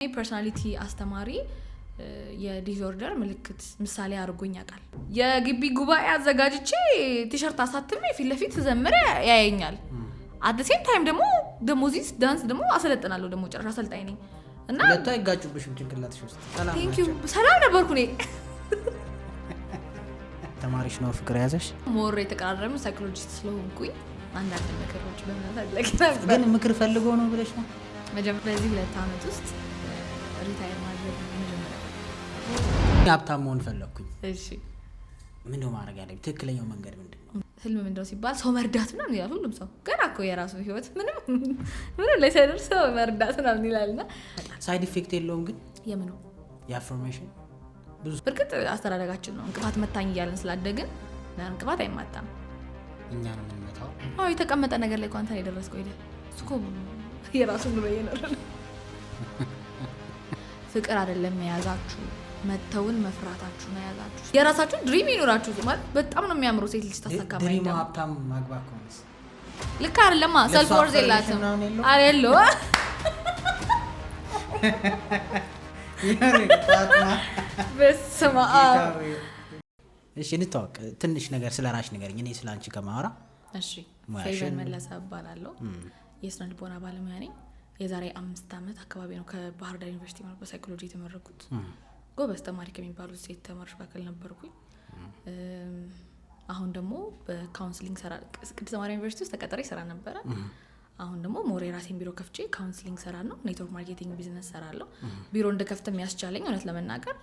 ፐርሰናሊቲ አስተማሪ የዲስኦርደር ምልክት ምሳሌ አድርጎኝ ያውቃል። የግቢ ጉባኤ አዘጋጅቼ ቲሸርት አሳትሜ ፊት ለፊት ዘምሬ ያየኛል። አት ዘ ሴም ታይም ደግሞ ደሞዚስ ዳንስ ደግሞ አሰለጥናለሁ። ደግሞ ጨረሻ አሰልጣኝ ነኝ እና ለታ ይጋጩብሽም ጭንቅላትሽ ውስጥ ሰላም ቴንክ ዩ ሰላም ነበርኩ ነኝ። ተማሪሽ ነው ፍቅር ያዘሽ? ሞር የተቀራረሙ ሳይኮሎጂስት ስለሆንኩኝ አንዳንድ ምክሮች በመናገር ግን ምክር ፈልገው ነው ብለሽ ነው መጀመሪያ በዚህ 2 አመት ውስጥ ሪታየር ማድረግ መጀመሪያ ሀብታም መሆን ፈለኩኝ። እሺ ምን ነው ማድረግ ያለብኝ? ትክክለኛው መንገድ ምንድነው? ህልም ምንድነው ሲባል ሰው መርዳት ምናምን ይላል ሁሉም ሰው። ገና እኮ የራሱ ህይወት ምንም ላይ ሳይደርስ ሰው መርዳት ምናምን ይላልና ሳይድ ኢፌክት የለውም ግን የምኑ የአፍርሜሽን ብዙ በርግጥ አስተዳደጋችን ነው። እንቅፋት መታኝ እያለን ስላደግን እንቅፋት አይማታም። እኛ ነው የምንመታው። አዎ የተቀመጠ ነገር ላይ ኳንታ የደረስከው አይደል? እሱኮ የራሱን ነው የነረለ ፍቅር አይደለም የያዛችሁ መተውን መፍራታችሁ ነው የያዛችሁ። የራሳችሁ ድሪም ይኖራችሁ ማለት በጣም ነው የሚያምሩ ሴት ልጅ ታሳካማ ድሪም ሀብታም ማግባት ከሆነስ ልክ አይደለም። ሰልፍ ወርዝ የላትም አይደል? በስመ አብ። እሺ እንታወቅ ትንሽ ነገር ስለራሽ ንገሪኝ። እኔ ስላንቺ ከማወራ እሺ ፌቨን መለሰ እባላለሁ። የስነ ልቦና ባለሙያ ነኝ። የዛሬ 5 አመት አካባቢ ነው ከባህር ዳር ዩኒቨርሲቲ ነው በሳይኮሎጂ የተመረኩት። ጎበዝ ተማሪ ከሚባሉት ሴት ተማሪዎች መካከል ነበርኩኝ። አሁን ደግሞ በካውንስሊንግ ሰራ ቅድስት ማርያም ዩኒቨርሲቲ ውስጥ ተቀጥሬ ሰራ ነበር። አሁን ደግሞ ሞሬ ራሴን ቢሮ ከፍቼ ካውንስሊንግ ሰራለሁ። ኔትወርክ ማርኬቲንግ ቢዝነስ ሰራለሁ። ቢሮ እንደከፍተ የሚያስቻለኝ እውነት ለመናገር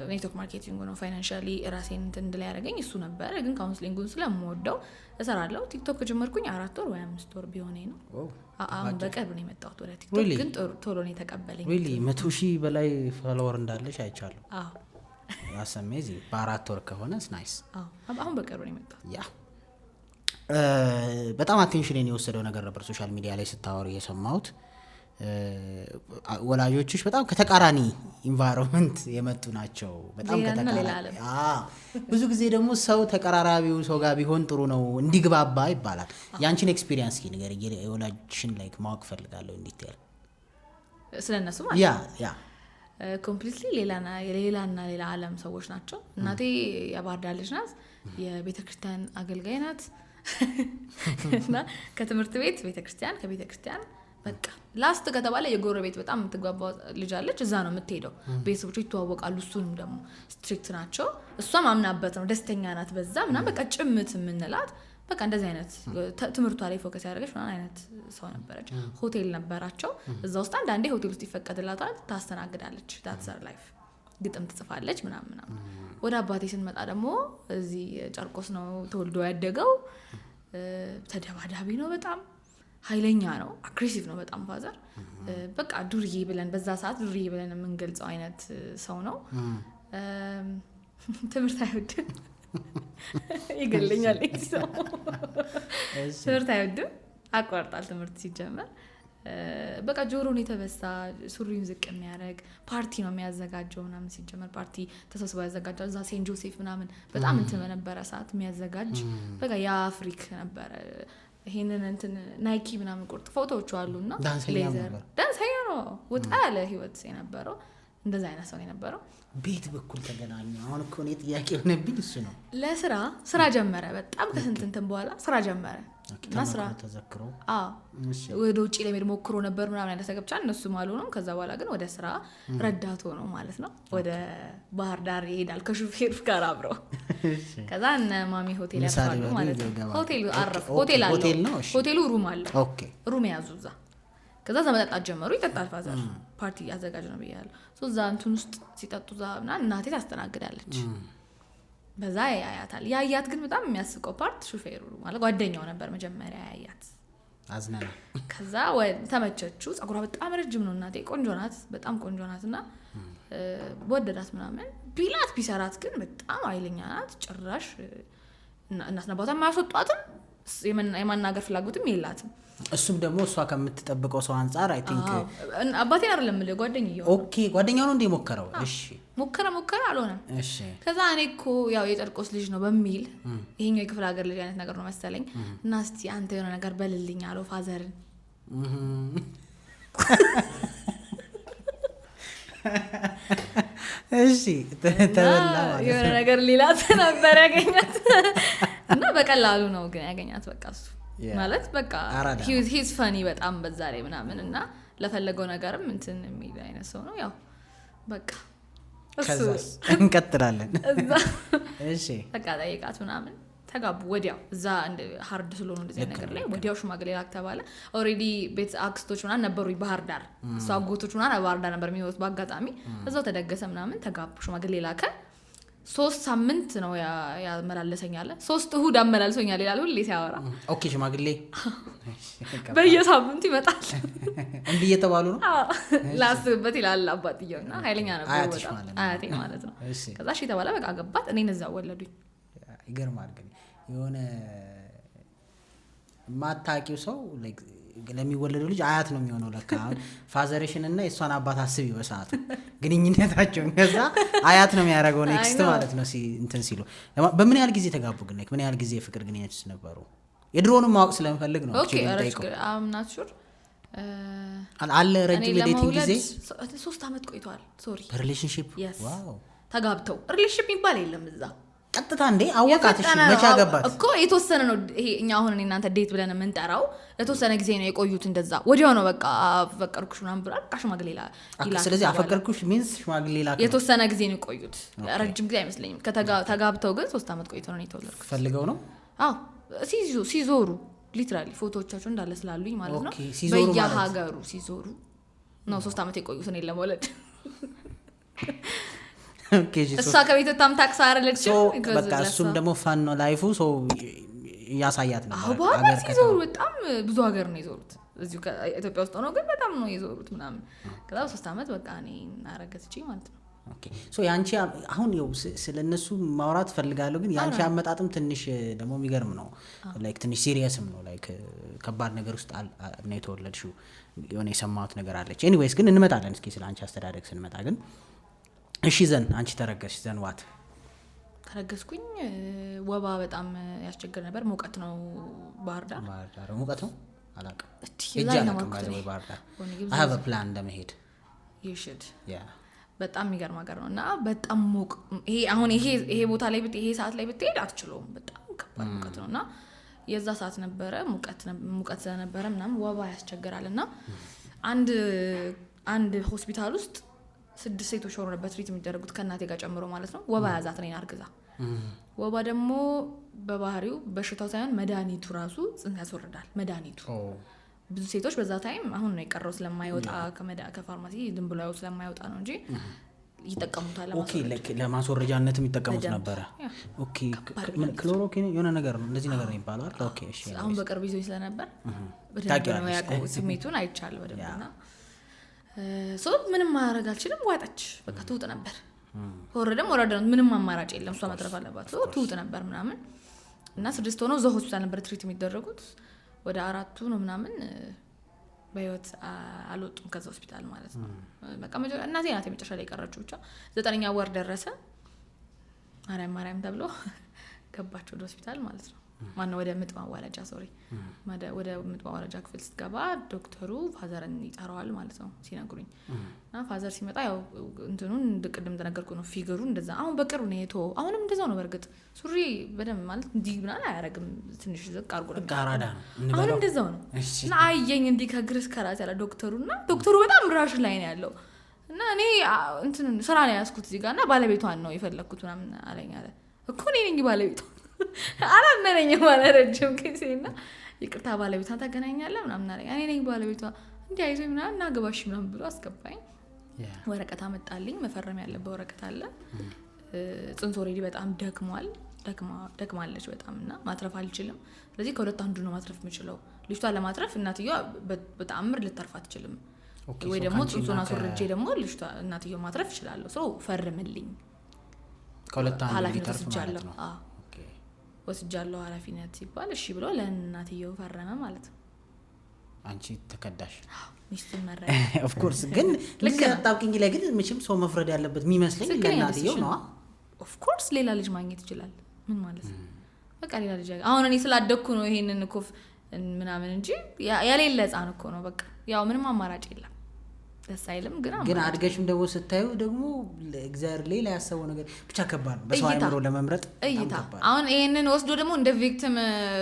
ኔትወርክ ማርኬቲንግ ነው። ፋይናንሻሊ ራሴን እንድል ያደረገኝ እሱ ነበር። ግን ካውንስሊንጉን ስለምወደው እሰራለሁ። ቲክቶክ ጀመርኩኝ 4 ወር ወይ 5 ወር ቢሆነ ነው። አሁን በቅርብ ነው የመጣሁት ወደ ቲክቶክ። ግን ቶሎ ነው የተቀበለኝ። ሪሊ 100,000 በላይ ፎሎወር እንዳለሽ አይቻለሁ። አዎ አሰሜዚ በ4 ወር ከሆነስ ናይስ። አዎ አሁን በቅርብ ነው የመጣሁት። ያ በጣም አቴንሽንን የወሰደው ነገር ነበር ሶሻል ሚዲያ ላይ ስታወሪ የሰማሁት። ወላጆችሽ በጣም ከተቃራኒ ኢንቫይሮንመንት የመጡ ናቸው። በጣም ከተቃራኒ ብዙ ጊዜ ደግሞ ሰው ተቀራራቢው ሰው ጋር ቢሆን ጥሩ ነው እንዲግባባ ይባላል። ያንቺን ኤክስፒሪየንስ እስኪ ንገሪኝ። የወላጆችሽን ላይክ ማወቅ ፈልጋለሁ እንዴት ያለ ስለነሱ ማለት ያ ኮምፕሊትሊ ሌላ ዓለም ሰዎች ናቸው። እናቴ የባህር ዳር ልጅ ናት። የቤተክርስቲያን አገልጋይ ናት። እና ከትምህርት ቤት ቤተክርስቲያን ከቤተክርስቲያን በቃ ላስት ከተባለ የጎረቤት በጣም የምትግባባው ልጅ አለች። እዛ ነው የምትሄደው። ቤተሰቦቿ ይተዋወቃሉ። እሱንም ደግሞ ስትሪክት ናቸው። እሷም አምናበት ነው ደስተኛ ናት። በዛ ምናምን በቃ ጭምት የምንላት በቃ እንደዚህ አይነት ትምህርቷ ላይ ፎከስ ያደረገች ምናምን አይነት ሰው ነበረች። ሆቴል ነበራቸው። እዛ ውስጥ አንዳንዴ ሆቴል ውስጥ ይፈቀድላታል፣ ታስተናግዳለች። that's her life። ግጥም ትጽፋለች ምናምን። ወደ አባቴ ስንመጣ ደግሞ እዚህ ጨርቆስ ነው ተወልዶ ያደገው። ተደባዳቢ ነው፣ በጣም ኃይለኛ ነው፣ አግሬሲቭ ነው በጣም ፋዘር። በቃ ዱርዬ ብለን በዛ ሰዓት ዱርዬ ብለን የምንገልጸው አይነት ሰው ነው። ትምህርት አይወድም፣ ይገለኛል ሰው። ትምህርት አይወድም፣ አቋርጣል ትምህርት ሲጀመር። በቃ ጆሮን የተበሳ ሱሪውን ዝቅ የሚያደርግ ፓርቲ ነው የሚያዘጋጀው ምናምን። ሲጀመር ፓርቲ ተሰብስበው ያዘጋጃል። እዛ ሴንት ጆሴፍ ምናምን በጣም እንትን በነበረ ሰዓት የሚያዘጋጅ በቃ የአፍሪክ ነበረ። ይሄንን እንትን ናይኪ ምናምን ቁርጥ ፎቶዎቹ አሉና ሌዘር ዳንሰኛ ነው። ወጣ ያለ ህይወት የነበረው እንደዛ አይነት ሰው የነበረው። ቤት በኩል ተገናኙ። አሁን እኮ እኔ ጥያቄ ሆነብኝ እሱ ነው። ለስራ ጀመረ። በጣም ከስንት እንትን በኋላ ስራ ጀመረ እና ስራ ተዘክሮ ወደ ውጭ ለመሄድ ሞክሮ ነበር ምናምን አይነት ተገብቻ እነሱም አልሆነም። ከዛ በኋላ ግን ወደ ስራ ረዳት ሆኖ ማለት ነው ወደ ባህር ዳር ይሄዳል ከሹፌሩ ጋር አብረው። ከዛ እነ ማሚ ሆቴል ያርፋሉ ማለት ነው። ሆቴሉ አረፈ። ሆቴል አለው። ሆቴሉ ሩም አለው። ሩም ያዙ እዛ። ከዛ መጠጣት ጀመሩ። ይጠጣል ፋዘር ፓርቲ አዘጋጅ ነው ብያለሁ። እዛ እንትን ውስጥ ሲጠጡ ዛ እናቴ ታስተናግዳለች። በዛ ያያታል። ያያት ግን በጣም የሚያስቀው ፓርት ሹፌሩ ማለት ጓደኛው ነበር መጀመሪያ ያያት። አዝናና ከዛ ተመቸችው። ጸጉሯ በጣም ረጅም ነው እናቴ። ቆንጆ ናት፣ በጣም ቆንጆ ናትና ወደዳት ምናምን። ቢላት ቢሰራት ግን በጣም ኃይለኛ ናት። ጭራሽ እናትና አባቷም አያስወጧትም። የማናገር ፍላጎትም የላትም። እሱም ደግሞ እሷ ከምትጠብቀው ሰው አንፃር አይ ቲንክ አባቴን አይደለም ማለት ጓደኛው። ኦኬ ጓደኛው ነው እንደ ሞከረው። እሺ ሞከረ አልሆነም። እሺ ከዛ እኔ እኮ ያው የጨርቆስ ልጅ ነው በሚል ይሄኛው የክፍለ ሀገር ልጅ አይነት ነገር ነው መሰለኝ እና እስቲ አንተ የሆነ ነገር በልልኝ አለው ፋዘርን። እሺ ተበላ ማለት የሆነ ነገር ሌላት ነበር ያገኛት እና በቀላሉ ነው ግን ያገኛት። በቃ እሱ ማለት በቃ ሂዝ ፈኒ በጣም በዛ ላይ ምናምን እና ለፈለገው ነገርም እንትን የሚል አይነት ሰው ነው። ያው በቃ እሱ እንቀጥላለን። እሺ በቃ ጠይቃት ምናምን ተጋቡ ወዲያው። እዛ ሃርድ ስለሆነ እንደዚህ ነገር ላይ ወዲያው ሽማግሌ ላክ ተባለ። ኦልሬዲ ቤት አክስቶች ምናምን ነበሩ ባህር ዳር፣ እሷ አጎቶች ምናምን ባህር ዳር ነበር የሚኖሩት። በአጋጣሚ እዛው ተደገሰ ምናምን ተጋቡ። ሽማግሌ ላከ። 3 ሳምንት ነው ያመላለሰኛል። 3 እሁድ አመላልሶኛል ይላል ሁሌ ሲያወራ። ኦኬ ሽማግሌ በየሳምንቱ ይመጣል እንዲህ እየተባሉ ነው ላስብበት ይላል አባትየውና ኃይለኛ ነበር በጣም አያቴ ማለት ነው። ከዛ እሺ ተባለ። በቃ ገባት። እኔን እዛው ወለዱኝ። ይገርማል ግን የሆነ ማታቂው ሰው ለሚወለደው ልጅ አያት ነው የሚሆነው። ለካ ፋዘሬሽን እና የሷን አባት አስቢ በሰዓቱ ግንኙነታቸው ከዛ አያት ነው የሚያደርገው ኔክስት ማለት ነው እንትን ሲሉ። በምን ያህል ጊዜ ተጋቡ ግን ምን ያህል ጊዜ ፍቅር ግንኙነት ነበሩ? የድሮውንም ማወቅ ስለምፈልግ ነው። ኦኬ አምናት ሹር አለ ረጅም የዴቲንግ ጊዜ 3 አመት ቆይተዋል። ሶሪ በሪሌሽንሺፕ ዋው ተጋብተው ሪሌሽንሺፕ የሚባል የለም እዛ ቀጥታ እንዴ አወቃት። እሺ መቼ አገባት እኮ የተወሰነ ነው ይሄ እኛ አሁን እናንተ ዴት ብለን የምንጠራው ለተወሰነ ጊዜ ነው የቆዩት። እንደዛ ወዲያው ነው በቃ አፈቀርኩሽ ምናምን ብሏል። በቃ ሽማግሌ ይላል። ስለዚህ አፈቀርኩሽ ሚንስ ሽማግሌ ይላል። የተወሰነ ጊዜ ነው የቆዩት፣ ረጅም ጊዜ አይመስለኝም። ተጋብተው ግን 3 አመት ቆይተው ነው የተወለድኩት። ፈልገው ነው? አዎ ሲዞሩ ሊትራሊ ፎቶዎቻቸው እንዳለ ስላሉኝ ማለት ነው። በየሀገሩ ሲዞሩ ነው 3 አመት የቆዩት እኔን ለመውለድ። እሷ ከቤት ታም ታክስ አረለች በቃ እሱም ደግሞ ፋን ነው ላይፉ ሰው ያሳያት ነበር። አባባ ሲዞሩ በጣም ብዙ ሀገር ነው የዞሩት። እዚሁ ኢትዮጵያ ውስጥ ሆነው ግን በጣም ነው የዞሩት ምናምን። ከዛ 3 አመት በቃ እኔ አረገዝኩ ማለት ነው። ኦኬ ሶ ያንቺ አሁን ይኸው ስለነሱ ማውራት ፈልጋለሁ፣ ግን ያንቺ አመጣጥም ትንሽ ደግሞ የሚገርም ነው። ላይክ ትንሽ ሲሪየስም ነው። ላይክ ከባድ ነገር ውስጥ ነው የተወለድሽው። የሆነ የሰማሁት ነገር አለች። ኤኒዌይስ ግን እንመጣለን። እስኪ ስለ አንቺ አስተዳደግ ስንመጣ ግን እሺ ዘን አንቺ ተረገዝሽ። ዘን ዋት ተረገዝኩኝ። ወባ በጣም ያስቸግር ነበር። ሙቀት ነው ባህር ዳር ሙቀት ነው አላውቅም። እጅ አላውቅም ባይ ባህር ዳር I have a plan ለመሄድ you should በጣም የሚገርም ሀገር ነው እና በጣም ሙቅ ይሄ አሁን ይሄ ቦታ ላይ ይሄ ሰዓት ላይ ብትሄድ አትችለውም። በጣም ከባድ ሙቀት ነውና የዛ ሰዓት ነበረ ሙቀት ስለነበረ ምናምን ወባ ያስቸግራል። እና አንድ ሆስፒታል ውስጥ 6 ሴቶች ሆነው ትሪት የሚደረጉት ከእናቴ ጋር ጨምሮ ማለት ነው። ወባ ያዛት እኔን አርግዛ። ወባ ደግሞ በባህሪው በሽታው ሳይሆን መድኃኒቱ ራሱ ጽንስ ያስወርዳል። መድኃኒቱ ብዙ ሴቶች በዛ ታይም አሁን ነው የቀረው ስለማይወጣ ከፋርማሲ ዝም ብሎ ስለማይወጣ ነው እንጂ ይተቀሙታል። ለማስወረጃነት የሚጠቀሙት ነበር። ኦኬ ክሎሮኪን የሆነ ነገር ነው እንደዚህ ነገር ነው ይባላል። ኦኬ እሺ አሁን በቅርብ ይዞ ስለነበር በደንብ ነው ያውቀው። ስሜቱን አይቻል በደንብና ምንም ማድረግ አልችልም። ዋጠች በቃ ትውጥ ነበር። ወረደም ምንም አማራጭ የለም። እሷ መትረፍ አለባት። ትውጥ ነበር ምናምን እና 6 ሆነው እዛው ሆስፒታል ነበር ትሪት የሚደረጉት። ወደ 4 ነው ምናምን በህይወት አልወጡም ከዛ ሆስፒታል ማለት ነው። በቃ እናቴ ናት የመጨረሻ ላይ የቀረችው። ብቻ 9ኛ ወር ደረሰ። ማርያም ተብሎ ገባች ወደ ሆስፒታል ማለት ነው። ማነው ወደ ምጥ ማዋለጃ ወደ ምጥ ማዋለጃ ክፍል ስትገባ ዶክተሩ ፋዘርን ይጠራዋል ማለት ነው ሲነግሩኝ። እና ፋዘር ሲመጣ ያው እንትኑን ቅድም እንደነገርኩ ነው ፊገሩ እንደዛ። አሁን በቅርብ ነው የተወው። አሁንም እንደዛው ነው። በርግጥ ሱሪ በደንብ ማለት እንዲህ ምናምን አያረግም። ትንሽ ዝቅ አድርጎ ነው ጋራዳ ነው። አሁንም እንደዛው ነው። እና አየኝ እንዲህ ከግርስ ከራስ ያለ ዶክተሩ በጣም ራሽ ላይ ነው ያለው። እና እኔ እንትን ስራ ነው ያስኩት እዚህ ጋር እና ባለቤቷን ነው የፈለኩት ምናምን አለኝ አለ እኮ እኔ ነኝ ባለቤቷ አላመነኝም ማለት ረጅም ጊዜና ይቅርታ ባለቤቷን ታገናኛለህ ምናምን አለኝ። እኔ ነኝ ባለቤቷ እንዲህ አይዞኝ ምናምን እናግባሽ ምናምን ብሎ አስገባኝ። ወረቀት አመጣልኝ። መፈረም ያለበት ወረቀት አለ። ጽንስ ኦልሬዲ በጣም ደክማለች በጣም እና ማትረፍ አልችልም። ስለዚህ ከሁለት አንዱ ነው ማትረፍ የምችለው። ልጅቷ ለማትረፍ እናትየዋ በተአምር ልትተርፍ አትችልም። ወይ ደግሞ ጽንሱን አስወርጄ ደግሞ ልጅቷ እናትየዋ ማትረፍ እችላለሁ። ሰው ፈርምልኝ ከሁለት አንዱ ሊተርፍ ማለት ነው። ወስጃለሁ ኃላፊነት ሲባል እሺ ብሎ ለእናትየው ፈረመ ማለት ነው። አንቺ ተከዳሽ። ሚስቱን መረጠ። ኦፍ ኮርስ ግን ለከታውቂኝ ላይ ግን መቼም ሰው መፍረድ ያለበት የሚመስለኝ ለእናትየው ነው። ኦፍ ኮርስ ሌላ ልጅ ማግኘት ይችላል። ምን ማለት ነው? በቃ ሌላ ልጅ አሁን እኔ ስላደኩ ነው ይሄንን እኮ ምናምን እንጂ ያሌለ ህፃን እኮ ነው። በቃ ያው ምንም አማራጭ የለም። ደስ አይልም። ግን አድገሽም ደግሞ ስታዩ ደግሞ እግዚአብሔር ሌላ ያሰበው ነገር ብቻ ከባድ ነው በሰው አይምሮ ለመምረጥ እይታ። አሁን ይሄንን ወስዶ ደግሞ እንደ ቪክቲም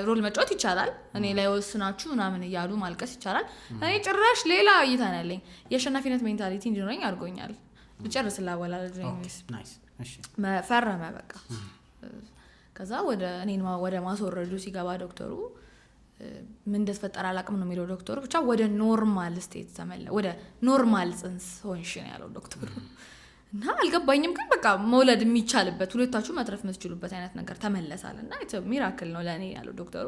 ሮል መጫወት ይቻላል። እኔ ላይ ወስናችሁ ምናምን እያሉ ማልቀስ ይቻላል። እኔ ጭራሽ ሌላ እይታ ነው ያለኝ። የአሸናፊነት ሜንታሊቲ እንዲኖረኝ አድርጎኛል። ልጨርስ ላወላለድ ነው ፈረመ በቃ። ከዛ እኔን ወደ ማስወረዱ ሲገባ ዶክተሩ ምን እንደተፈጠረ አላውቅም ነው የሚለው ዶክተሩ። ብቻ ወደ ኖርማል ስቴት ተመለሰ፣ ወደ ኖርማል ጽንስ ሆንሽ ነው ያለው ዶክተሩ። እና አልገባኝም፣ ግን በቃ መውለድ የሚቻልበት ሁለታችሁ መትረፍ የምትችሉበት አይነት ነገር ተመለሳል። እና ሚራክል ነው ለእኔ ያለው ዶክተሩ።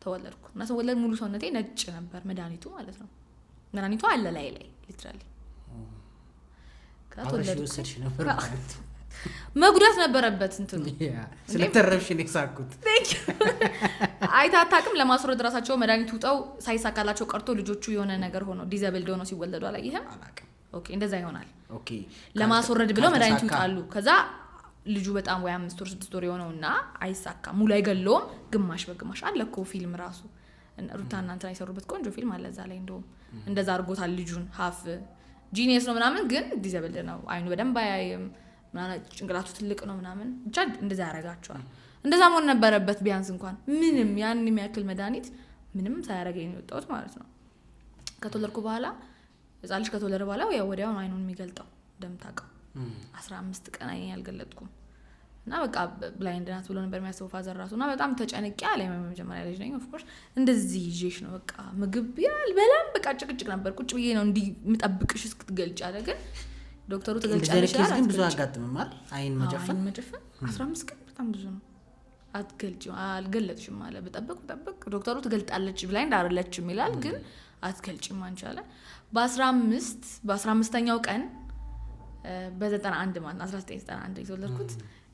ተወለድኩ እና ተወለድ ሙሉ ሰውነቴ ነጭ ነበር፣ መድኃኒቱ ማለት ነው። መድኃኒቱ አለ ላይ ሊትራሊ መጉዳት ነበረበት እንትኑ ስለተረፍሽ ነው የሳኩት። አይታታቅም ለማስወረድ ራሳቸው መድኃኒት ውጠው ሳይሳካላቸው ቀርቶ ልጆቹ የሆነ ነገር ሆኖ ዲዛብልድ ሆኖ ሲወለዱ አላየህም? ኦኬ እንደዛ ይሆናል። ኦኬ ለማስወረድ ብለው መድኃኒት ይውጣሉ። ከዛ ልጁ በጣም ወይ 5 ወር 6 ወር የሆነውና አይሳካም፣ ሙሉ አይገለውም፣ ግማሽ በግማሽ አለ እኮ ፊልም ራሱ ሩታና እንትና የሰሩበት ቆንጆ ፊልም አለ እዛ ላይ። እንደውም እንደዛ አድርጎታል ልጁን። ሀፍ ጂኒየስ ነው ምናምን፣ ግን ዲዛብልድ ነው። አይኑ በደንብ አያይም ምናምን፣ ጭንቅላቱ ትልቅ ነው ምናምን፣ ብቻ እንደዛ ያረጋቸዋል። እንደዛ መሆን ነበረበት ቢያንስ እንኳን ምንም ያን የሚያክል መድኃኒት ምንም ሳያረገኝ ነው የወጣሁት ማለት ነው። ከተወለድኩ በኋላ ህፃን ልጅ ከተወለደ በኋላ ያው ወዲያው ነው አይኑን የሚገልጠው እንደምታውቀው። 15 ቀን አይኔን አልገለጥኩም እና በቃ ብላይንድ ናት ብሎ ነበር የሚያስበው ፋዘር ራሱ። እና በጣም ተጨንቄ አለ። መጀመሪያ ልጅ ነኝ ኦፍኮርስ፣ እንደዚህ ይዤሽ ነው በቃ ምግብ ያል በላም በቃ ጭቅጭቅ ነበር። ቁጭ ብዬ ነው እንዲህ የምጠብቅሽ እስክትገልጭ አለ። ግን ዶክተሩ ትገልጫለሽ ይላል። ግን ብዙ አጋጥምም አይደል? አይን መጨፈን 15 ቀን በጣም ብዙ ነው። አትገልጪም አልገለጥሽም አለ። በጠበቅ ዶክተሩ ትገልጣለች ብላይንድ አይደለችም ይላል፣ ግን አትገልጪም አንቺ አለ። በ15ኛው ቀን በ91 ማለት 1991 የተወለድኩት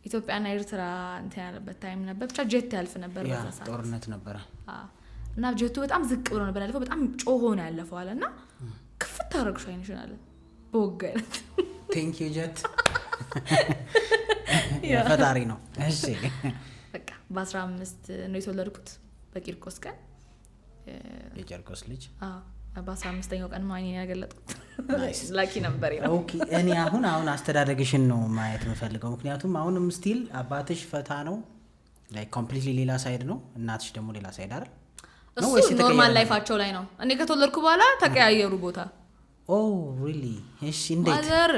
ኢትዮጵያና ኤርትራ እንትን ያለበት ታይም ነበር። ብቻ ጀት ያልፍ ነበር በዛ ሰዓት ጦርነት ነበር እና ጀቱ በጣም ዝቅ ብሎ ነበር ያለፈው። በጣም ጮሆ ነው ያለፈው አለና ክፍት ታረግሽ አይንሽን አለ በወገነት ቴንክ ዩ ጀት ፈጣሪ ነው። እሺ በቃ በ15 ነው የተወለድኩት በቂርቆስ ቀን የቂርቆስ ልጅ። በ15ኛው ቀን ማን ያገለጥኩት ላኪ ነበር ነው። ኦኬ እኔ አሁን አስተዳደግሽን ነው ማየት የምፈልገው። ምክንያቱም አሁንም ስቲል አባትሽ ፈታ ነው ላይክ ኮምፕሊትሊ ሌላ ሳይድ ነው፣ እናትሽ ደግሞ ሌላ ሳይድ አይደል? እሱ ኖርማል ላይፋቸው ላይ ነው። እኔ ከተወለድኩ በኋላ ተቀያየሩ ቦታ። ኦ ሪሊ? እሺ እንዴት? ማዘር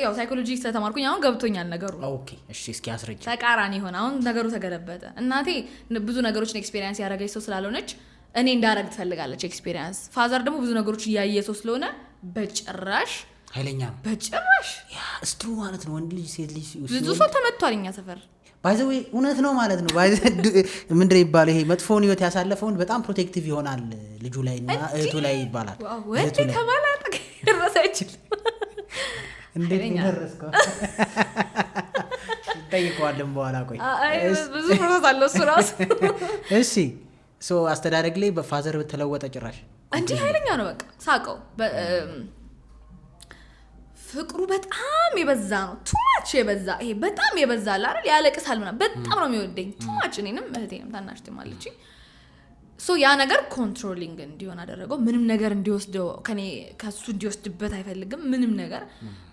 ያው ሳይኮሎጂ ስለተማርኩኝ አሁን ገብቶኛል ነገሩ። ኦኬ እሺ እስኪ አስረጅ። ተቃራኒ ሆነ አሁን ነገሩ ተገለበጠ። እናቴ ብዙ ነገሮችን ኤክስፒሪየንስ ያደረገች ሰው ስላልሆነች እኔ እንዳረግ ትፈልጋለች ኤክስፒሪየንስ። ፋዘር ደግሞ ብዙ ነገሮች እያየ ሰው ስለሆነ በጭራሽ ኃይለኛ ነው። በጭራሽ ያ ስትሩ ማለት ነው። ወንድ ልጅ ሴት ልጅ ብዙ ሰው ተመቷል እኛ ሰፈር። ባይ ዘ ዌይ እውነት ነው ማለት ነው። ባይ ዘ ምንድነው ይባላል ይሄ መጥፎን ህይወት ያሳለፈውን በጣም ፕሮቴክቲቭ ይሆናል ልጁ ላይ እና እህቱ ላይ ይባላል። እህቱ ላይ ተባላጠ ረሳች እንዴት ደረስከው? ጠይቀዋለን በኋላ። ቆይ ብዙ ፕሮሰስ አለው እሱ ራሱ። እሺ ሶ አስተዳደግ ላይ በፋዘር በተለወጠ ጭራሽ እንጂ ኃይለኛ ነው። በቃ ሳቀው ፍቅሩ በጣም የበዛ ነው። ቱማች የበዛ ይሄ በጣም የበዛ አይደል? ያለቅሳል ምናምን በጣም ነው የሚወደኝ ቱማች። እኔንም እህቴንም ታናሽ ትማለች። ሶ ያ ነገር ኮንትሮሊንግ እንዲሆን አደረገው። ምንም ነገር እንዲወስደው ከሱ እንዲወስድበት አይፈልግም። ምንም ነገር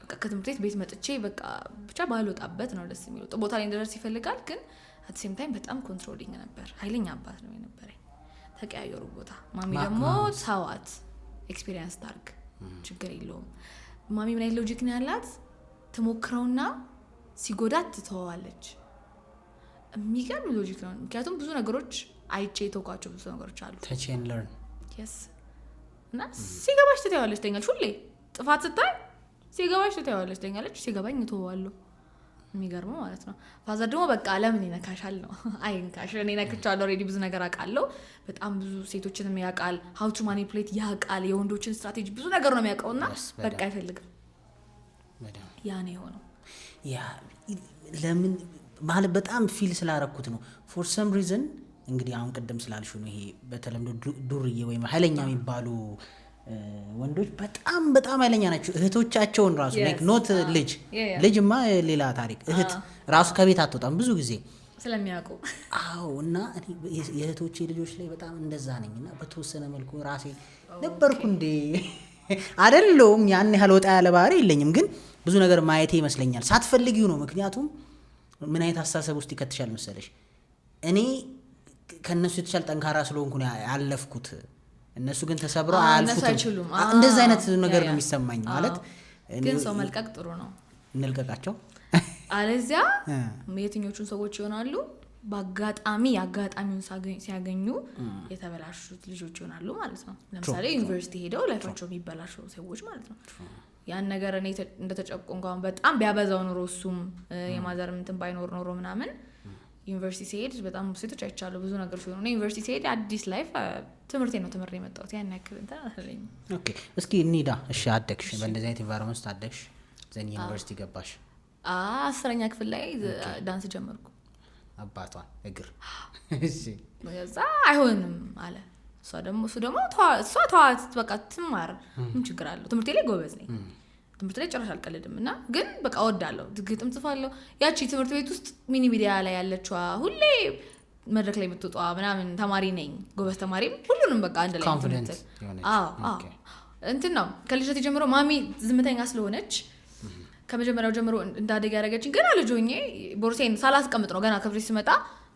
በቃ ከትምህርት ቤት መጥቼ በቃ ብቻ ባልወጣበት ነው ደስ የሚለው። ቦታ ላይ እንደደርስ ይፈልጋል፣ ግን አት ሴም ታይም በጣም ኮንትሮሊንግ ነበር። ኃይለኛ አባት ነው የነበረኝ። ተቀያየሩ ቦታ። ማሚ ደግሞ ሳዋት ኤክስፒሪየንስ ታርግ ችግር የለውም። ማሚ ምን አይነት ሎጂክ ነው ያላት? ትሞክረውና ሲጎዳት ትተዋለች። የሚገርም ሎጂክ ነው። ምክንያቱም ብዙ ነገሮች አይቼ የተውኳቸው ብዙ ነገሮች አሉ። touch and learn yes እና ሲገባሽ ትተዋለች ትኛለች። ሁሌ ጥፋት ስታይ ሲገባሽ ትተዋለች ትኛለች። ሲገባኝ እተዋለሁ። የሚገርመው ማለት ነው። ፋዘር ደግሞ በቃ ለምን ይነካሻል ነው። አይንካሽ። እኔ ነክቻለሁ ኦሬዲ ብዙ ነገር አውቃለሁ። በጣም ብዙ ሴቶችንም ያውቃል። how to manipulate ያውቃል። የወንዶችን ስትራቴጂ ብዙ ነገር ነው የሚያውቀውና በቃ አይፈልግም። ያ ነው የሆነው። ያ ለምን ማለት በጣም ፊል ስላረኩት ነው for some reason። እንግዲህ አሁን ቀደም ስላልሽው ነው ይሄ በተለምዶ ዱርዬ ወይም ኃይለኛ የሚባሉ ወንዶች በጣም ኃይለኛ ናቸው። እህቶቻቸውን ራሱ ላይክ ኖት ልጅማ ሌላ ታሪክ። እህት ራሱ ከቤት አትወጣም ብዙ ጊዜ ስለሚያውቁ። አዎ እና የእህቶቼ ልጆች ላይ በጣም እንደዛ ነኝና በተወሰነ መልኩ ራሴ ነበርኩ እንዴ አይደለም ያን ያህል ወጣ ያለ ባህሪ የለኝም፣ ግን ብዙ ነገር ማየቴ ይመስለኛል። ሳትፈልጊው ነው። ምክንያቱም ምን አይነት አስተሳሰብ ውስጥ ይከትሻል መሰለሽ፣ እኔ ከእነሱ የተሻለ ጠንካራ ስለሆንኩ ያለፍኩት፣ እነሱ ግን ተሰብረው አያልፉትም። እንደዚህ አይነት ነገር ነው የሚሰማኝ። ማለት ግን ሰው መልቀቅ ጥሩ ነው። እንልቀቃቸው አለዚያ የትኞቹን ሰዎች ይሆናሉ የአጋጣሚውን ሲያገኙ የተበላሹት ልጆች ይሆናሉ ማለት ነው። ለምሳሌ ዩኒቨርሲቲ ሄደው ላይፋቸው የሚበላሹ ሰዎች ማለት ነው። ያን ነገር እኔ እንደተጨቆንኩ አሁን በጣም ቢያበዛው ኖሮ እሱም የማዘር እንትን ባይኖር ኖሮ ምናምን ዩኒቨርሲቲ ሲሄድ በጣም ሴቶች አይቻለሁ ብዙ ነገር ሲሆኑ፣ እኔ ዩኒቨርሲቲ ሲሄድ አዲስ ላይፍ ትምህርቴ ነው ተምሬ የመጣሁት። ያን ያክል እንትን አለኝ። ኦኬ እስኪ እንሂዳ። እሺ አደግሽ፣ በእንደዚህ አይነት ኢንቫይሮንመንት አደግሽ፣ ዘን ዩኒቨርሲቲ ገባሽ። 10ኛ ክፍል ላይ ዳንስ ጀመርኩ። አባቷን እግር እሺ በዛ አይሆንም አለ። እሷ ደግሞ ተዋት በቃ ትማር፣ ምን ችግር አለው? ትምህርቴ ላይ ጎበዝ ነኝ፣ ትምህርት ላይ ጭራሽ አልቀልድም። እና ግን በቃ እወዳለሁ፣ ግጥም ጽፋለሁ። ያቺ ትምህርት ቤት ውስጥ ሚኒ ሚዲያ ላይ ያለችዋ ሁሌ መድረክ ላይ የምትወጣ ምናምን ተማሪ ነኝ፣ ጎበዝ ተማሪም ሁሉንም በቃ አንድ ላይ ኮንፊደንስ እንትን ነው። ከልጅነት ጀምሮ ማሚ ዝምተኛ ስለሆነች ከመጀመሪያው ጀምሮ እንዳደግ ያደረገችኝ ገና ልጅ ሆኜ ቦርሴን ሳላስቀምጥ ነው ገና ክፍል ስመጣ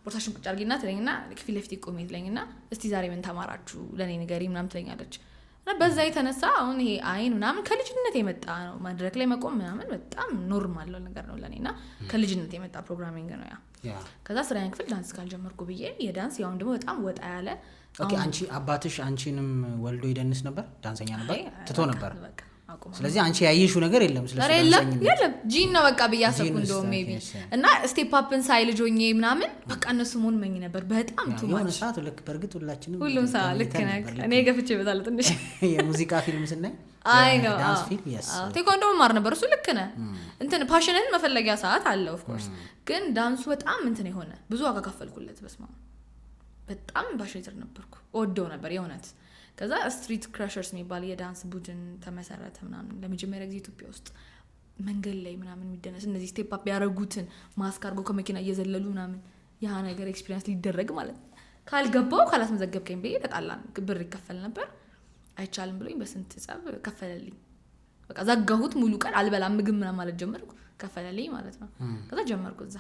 ቦርሳሽን ቁጭ አድርጊና ትለኝና ከፊት ለፊት ቆሜ ትለኝና እስቲ ዛሬ ምን ተማራችሁ ለኔ ንገሪ ምናምን ትለኛለች። እና በዛ የተነሳ አሁን ይሄ አይን ምናምን ከልጅነት የመጣ ነው። መድረክ ላይ መቆም ምናምን በጣም ኖርማል ነገር ነው ለኔና ከልጅነት የመጣ ፕሮግራሚንግ ነው ያ። ከዛ 10ኛ ክፍል ዳንስ ካልጀመርኩ ብዬ የዳንስ ያውን ደግሞ በጣም ወጣ ያለ ኦኬ። አንቺ አባትሽ አንቺንም ወልዶ ይደንስ ነበር? ዳንሰኛ ነበር? ትቶ ነበር? ስለዚህ አንቺ ያየሽው ነገር የለም? የለም ጂን ነው በቃ ብያሰብኩ እንደውም ሜቢ እና ስቴፕ አፕን ሳይ ልጅ ሆኜ ምናምን በቃ እነሱ መሆን መኝ ነበር በጣም ቱ የሆነ ሰዓት ልክ በእርግጥ ሁሉም ሰዓት ልክ ነህ። እኔ ገፍቼ በታለ ትንሽ የሙዚቃ ፊልም ስናይ አይ ነው ዳንስ ፊልም ቴኳንዶ ማር ነበር እሱ ልክ ነህ። እንትን ፓሽንን መፈለጊያ ሰዓት አለ ኦፍ ኮርስ፣ ግን ዳንሱ በጣም እንትን የሆነ ብዙ ዋጋ ከፈልኩለት። በስማ በጣም ፓሽኔትር ነበርኩ፣ ወደው ነበር የእውነት። ከዛ ስትሪት ክራሸርስ የሚባል የዳንስ ቡድን ተመሰረተ ምናምን ለመጀመሪያ ጊዜ ኢትዮጵያ ውስጥ መንገድ ላይ ምናምን የሚደነስ እነዚህ ስቴፕ አፕ ያደረጉትን ማስክ አድርገው ከመኪና እየዘለሉ ምናምን ያ ነገር ኤክስፒሪየንስ ሊደረግ ማለት ነው። ካልገባው ካላስመዘገብከኝ ብዬ ተጣላን። ብር ይከፈል ነበር አይቻልም ብሎኝ በስንት ጸብ ከፈለልኝ። በቃ ዘጋሁት። ሙሉ ቀን አልበላም ምግብ ምናምን ማለት ጀመርኩ። ከፈለልኝ ማለት ነው። ከዛ ጀመርኩ እዛ።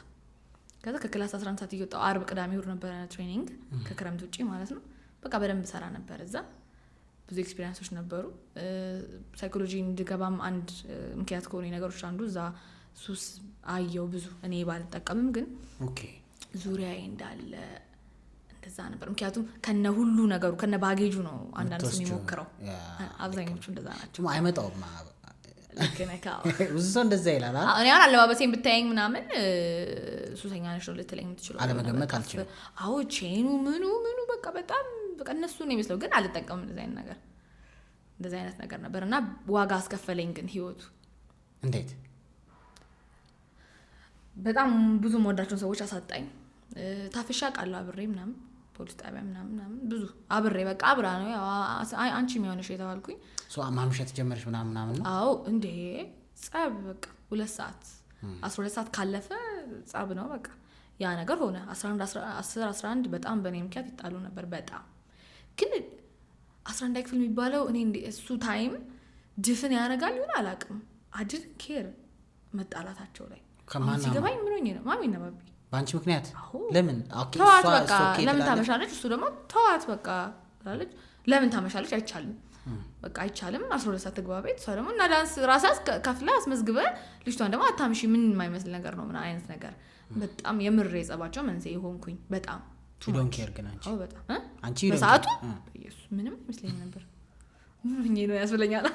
ከዛ ከክላስ 11 ሰዓት እየወጣሁ አርብ ቅዳሜ እሑድ ነበር ትሬኒንግ ከክረምት ውጪ ማለት ነው። በቃ በደንብ ሰራ ነበር እዛ። ብዙ ኤክስፒሪየንሶች ነበሩ። ሳይኮሎጂ እንድገባም አንድ ምክንያት ከሆኑ ነገሮች አንዱ እዛ ሱስ አየው ብዙ። እኔ ባልጠቀምም ግን ኦኬ ዙሪያዬ እንዳለ እንደዛ ነበር። ምክንያቱም ከነ ሁሉ ነገሩ ከነ ባጌጁ ነው አንዳንድ ሰው የሚሞክረው። አብዛኞቹ እንደዛ ናቸው። አይመጣውም ልክ ነህ። ብዙ ሰው እንደዛ ይላል። እኔ አሁን አለባበሴን ብታየኝ ምናምን ሱሰኛ ነሽ ነው ልትለኝ የምትችለው። አለመገመት አልችልም። አዎ ቼኑ ምኑ በቃ በጣም በቃ እነሱ ነው የሚመስለው፣ ግን አልጠቀምም። እንደዚህ አይነት ነገር ነበር እና ዋጋ አስከፈለኝ። ግን ህይወቱ እንዴት በጣም ብዙ መወዳቸውን ሰዎች አሳጣኝ። ታፍሻ ቃለው አብሬ ምናምን ፖሊስ ጣቢያ ምናምን ብዙ አብሬ በቃ አብራ ነው አንቺ የሚሆነሽ የተባልኩኝ ማምሸት ጀመረሽ ምናምን ነው። አዎ እንዴ ጸብ በቃ 2 ሰዓት 12 ሰዓት ካለፈ ጸብ ነው በቃ። ያ ነገር ሆነ 11 በጣም በእኔ ምክንያት ይጣሉ ነበር በጣም። ግን 11 ክፍል የሚባለው እኔ እሱ ታይም ድፍን ያደርጋል ይሆን አላውቅም። አድር ኬር መጣላታቸው ላይ ሲገባኝ ምን ሆኜ ነው ማሚ እና ባቢ በአንቺ ምክንያት ለምን ተዋት በቃ ለምን ታመሻለች? እሱ ደግሞ ተዋት በቃ ላለች ለምን ታመሻለች? አይቻልም በቃ አይቻልም። 12 ሰዓት ትግባ ቤት። እሷ ደግሞ እና ዳንስ ራሳስ ከፍላ አስመዝግበ ልጅቷን ደግሞ አታምሺ ምን የማይመስል ነገር ነው ምን አይነት ነገር። በጣም የምር የጸባቸው መንስኤ ሆንኩኝ በጣም ዶን ኬር ግን አንቺ በሰዓቱ ኢየሱስ ምንም አይመስለኝም ነበር። ምን ነው ያስብለኛል።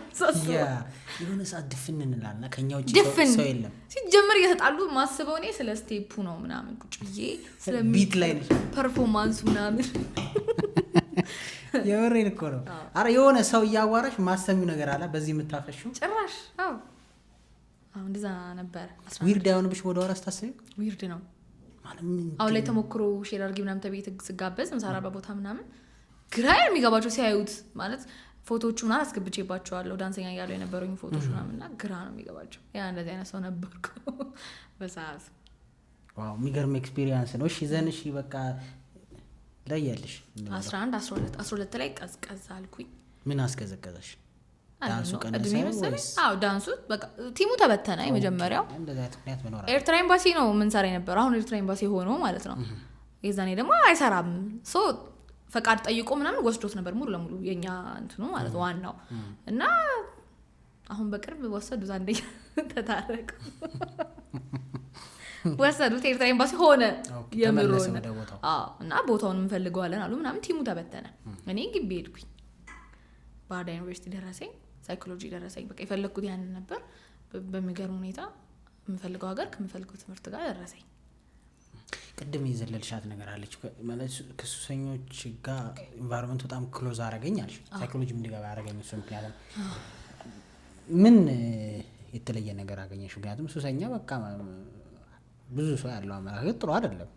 የሆነ ሰዓት ድፍን እንላልና ከኛ ውጪ ሰው የለም። ሲጀመር እየተጣሉ ማስበው እኔ ስለ ስቴፑ ነው ምናምን ቁጭ ብዬ ስለ ቢት ላይ ነሽ ፐርፎርማንሱ ምናምን የወሬን እኮ ነው። አረ የሆነ ሰው እያዋራሽ ማሰሚው ነገር አለ በዚህ የምታፈሽው ጭራሽ። አዎ እንደዛ ነበር። ዊርድ አይሆንብሽ? ወደ ኋላ ስታስቢ ዊርድ ነው ማለት አሁን ላይ ተሞክሮ ሼር አድርጊ ምናምን ተብዬ ስጋበዝ ምሳራ በቦታ ምናምን ግራ የሚገባቸው ሲያዩት ማለት ፎቶዎቹ ምናምን አስገብቼባቸዋለሁ ዳንሰኛ እያለሁ የነበሩኝ ፎቶዎች ምናምንና ግራ ነው የሚገባቸው። ያ እንደዚህ አይነት ሰው ነበርኩ በሰዓት። ዋው የሚገርም ኤክስፒሪየንስ ነው። እሺ ዘንሽ በቃ ላይ ያለሽ 11 12 ላይ ቀዝቀዝ አልኩኝ። ምን አስቀዘቀዘሽ? ዳንሱ ቀነሰ ወይስ? አዎ ዳንሱ በቃ ቲሙ ተበተነ። የመጀመሪያው እንደዛ ምክንያት መኖር ኤርትራ ኤምባሲ ነው ምን ሰራ የነበረው። አሁን ኤርትራ ኤምባሲ ሆኖ ማለት ነው። የዛኔ ደግሞ አይሰራም። ሶ ፈቃድ ጠይቆ ምናምን ወስዶት ነበር ሙሉ ለሙሉ የኛ እንትኑ ማለት ዋናው እና አሁን በቅርብ ወሰዱት። አንደኛ ተታረቁ ወሰዱት። ኤርትራ ኤምባሲ ሆነ የምሮ እና ቦታውን እንፈልገዋለን አሉ ምናምን። ቲሙ ተበተነ። እኔ ግቢ ሄድኩኝ። ባህር ዳር ዩኒቨርሲቲ ደረሰኝ፣ ሳይኮሎጂ ደረሰኝ። በቃ የፈለግኩት ያንን ነበር። በሚገርም ሁኔታ የምፈልገው ሀገር ከምፈልገው ትምህርት ጋር ደረሰኝ። ቅድም የዘለልሻት ነገር አለች ማለት ከሱሰኞች ጋር ኢንቫይሮንመንት በጣም ክሎዝ አረገኛል። ሳይኮሎጂ እንድገባ ያረገኝ እሱ ምክንያቱም ምን የተለየ ነገር አገኘሽ? ምክንያቱም ሱሰኛ በቃ ብዙ ሰው ያለው አመለካከት ጥሩ አይደለም።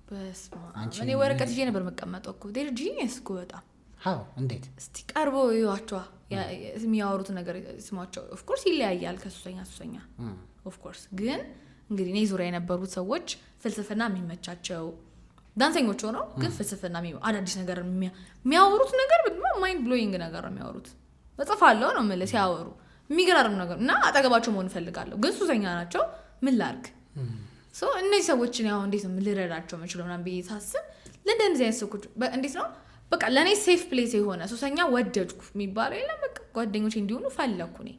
በስማ እኔ ወረቀት ይዤ ነበር መቀመጠው እኮ ዴር ጂኒየስ እኮ በጣም እንዴት እስቲ ቀርቦ ይዋቸዋ የሚያወሩት ነገር ስማቸው ኦፍ ኮርስ ይለያያል ከሱሰኛ ሱሰኛ ኦፍ ኮርስ። ግን እንግዲህ እኔ ዙሪያ የነበሩት ሰዎች ፍልስፍና የሚመቻቸው ዳንሰኞች ሆነው ግን ፍልስፍና አዳዲስ ነገር የሚያወሩት ነገር በጣም ማይንድ ብሎዊንግ ነገር ነው የሚያወሩት። እጽፋለሁ ነው የምልህ ሲያወሩ የሚገራርም ነገር እና አጠገባቸው መሆን እፈልጋለሁ። ግን ሱሰኛ ናቸው። ምን ላድርግ? ሶ እነዚህ ሰዎችን ያው እንዴት ነው ልረዳቸው የምችለው ምናምን ብዬ ሳስብ ለእንደዚህ አይነት ሰዎች እንዴት ነው በቃ ለእኔ ሴፍ ፕሌስ የሆነ ሱሰኛ ወደድኩ የሚባለው የለም። በቃ ጓደኞቼ እንዲሆኑ ፈለግኩ። እኔ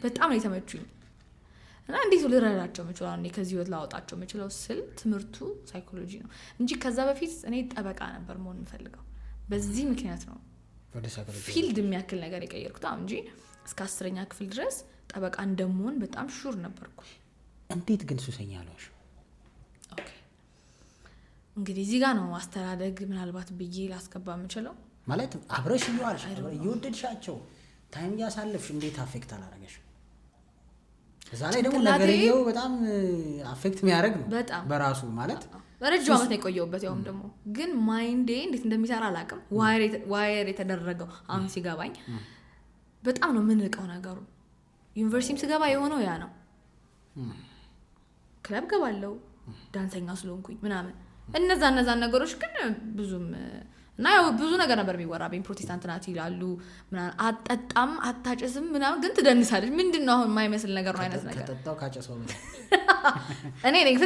በጣም ነው የተመቹኝ እና እንዴት ልረዳቸው የምችለው እኔ ከዚህ ህይወት ላወጣቸው የምችለው ስል ትምህርቱ ሳይኮሎጂ ነው እንጂ ከዛ በፊት እኔ ጠበቃ ነበር መሆን የምፈልገው። በዚህ ምክንያት ነው ፊልድ የሚያክል ነገር የቀየርኩት እንጂ እስከ 10ኛ ክፍል ድረስ ጠበቃ እንደምሆን በጣም ሹር ነበርኩ። እንዴት ግን ሱሰኛ አለሽ? ኦኬ እንግዲህ እዚህ ጋር ነው አስተዳደግ ምናልባት ብዬ ላስገባ የምችለው ማለት አብረሽ ይዋልሽ እየወደድሻቸው ታይም ያሳለፍሽ እንዴት አፌክት አላረገሽ? እዛ ላይ ደግሞ ነገርየው በጣም አፌክት የሚያደርግ ነው በራሱ ማለት በረጅም ዓመት ነው የቆየሁበት። ያውም ደግሞ ግን ማይንዴ እንዴት እንደሚሰራ አላውቅም። ዋየር የተደረገው አሁን ሲገባኝ በጣም ነው የምንቀው ነገሩ። ዩኒቨርሲቲም ስገባ የሆነው ያ ነው። ክለብ ገባለው ዳንሰኛ ስለሆንኩኝ ምናምን እነዛ ነገሮች ግን ብዙም እና ያው ብዙ ነገር ነበር የሚወራብኝ። ፕሮቴስታንት ናት ይላሉ ምናምን። አጠጣም አታጨስም ምናምን ግን ትደንሳለች። ምንድነው አሁን የማይመስል ነገር ነው አይነት ነገር ከተጣው ካጨሰው እኔ ነኝ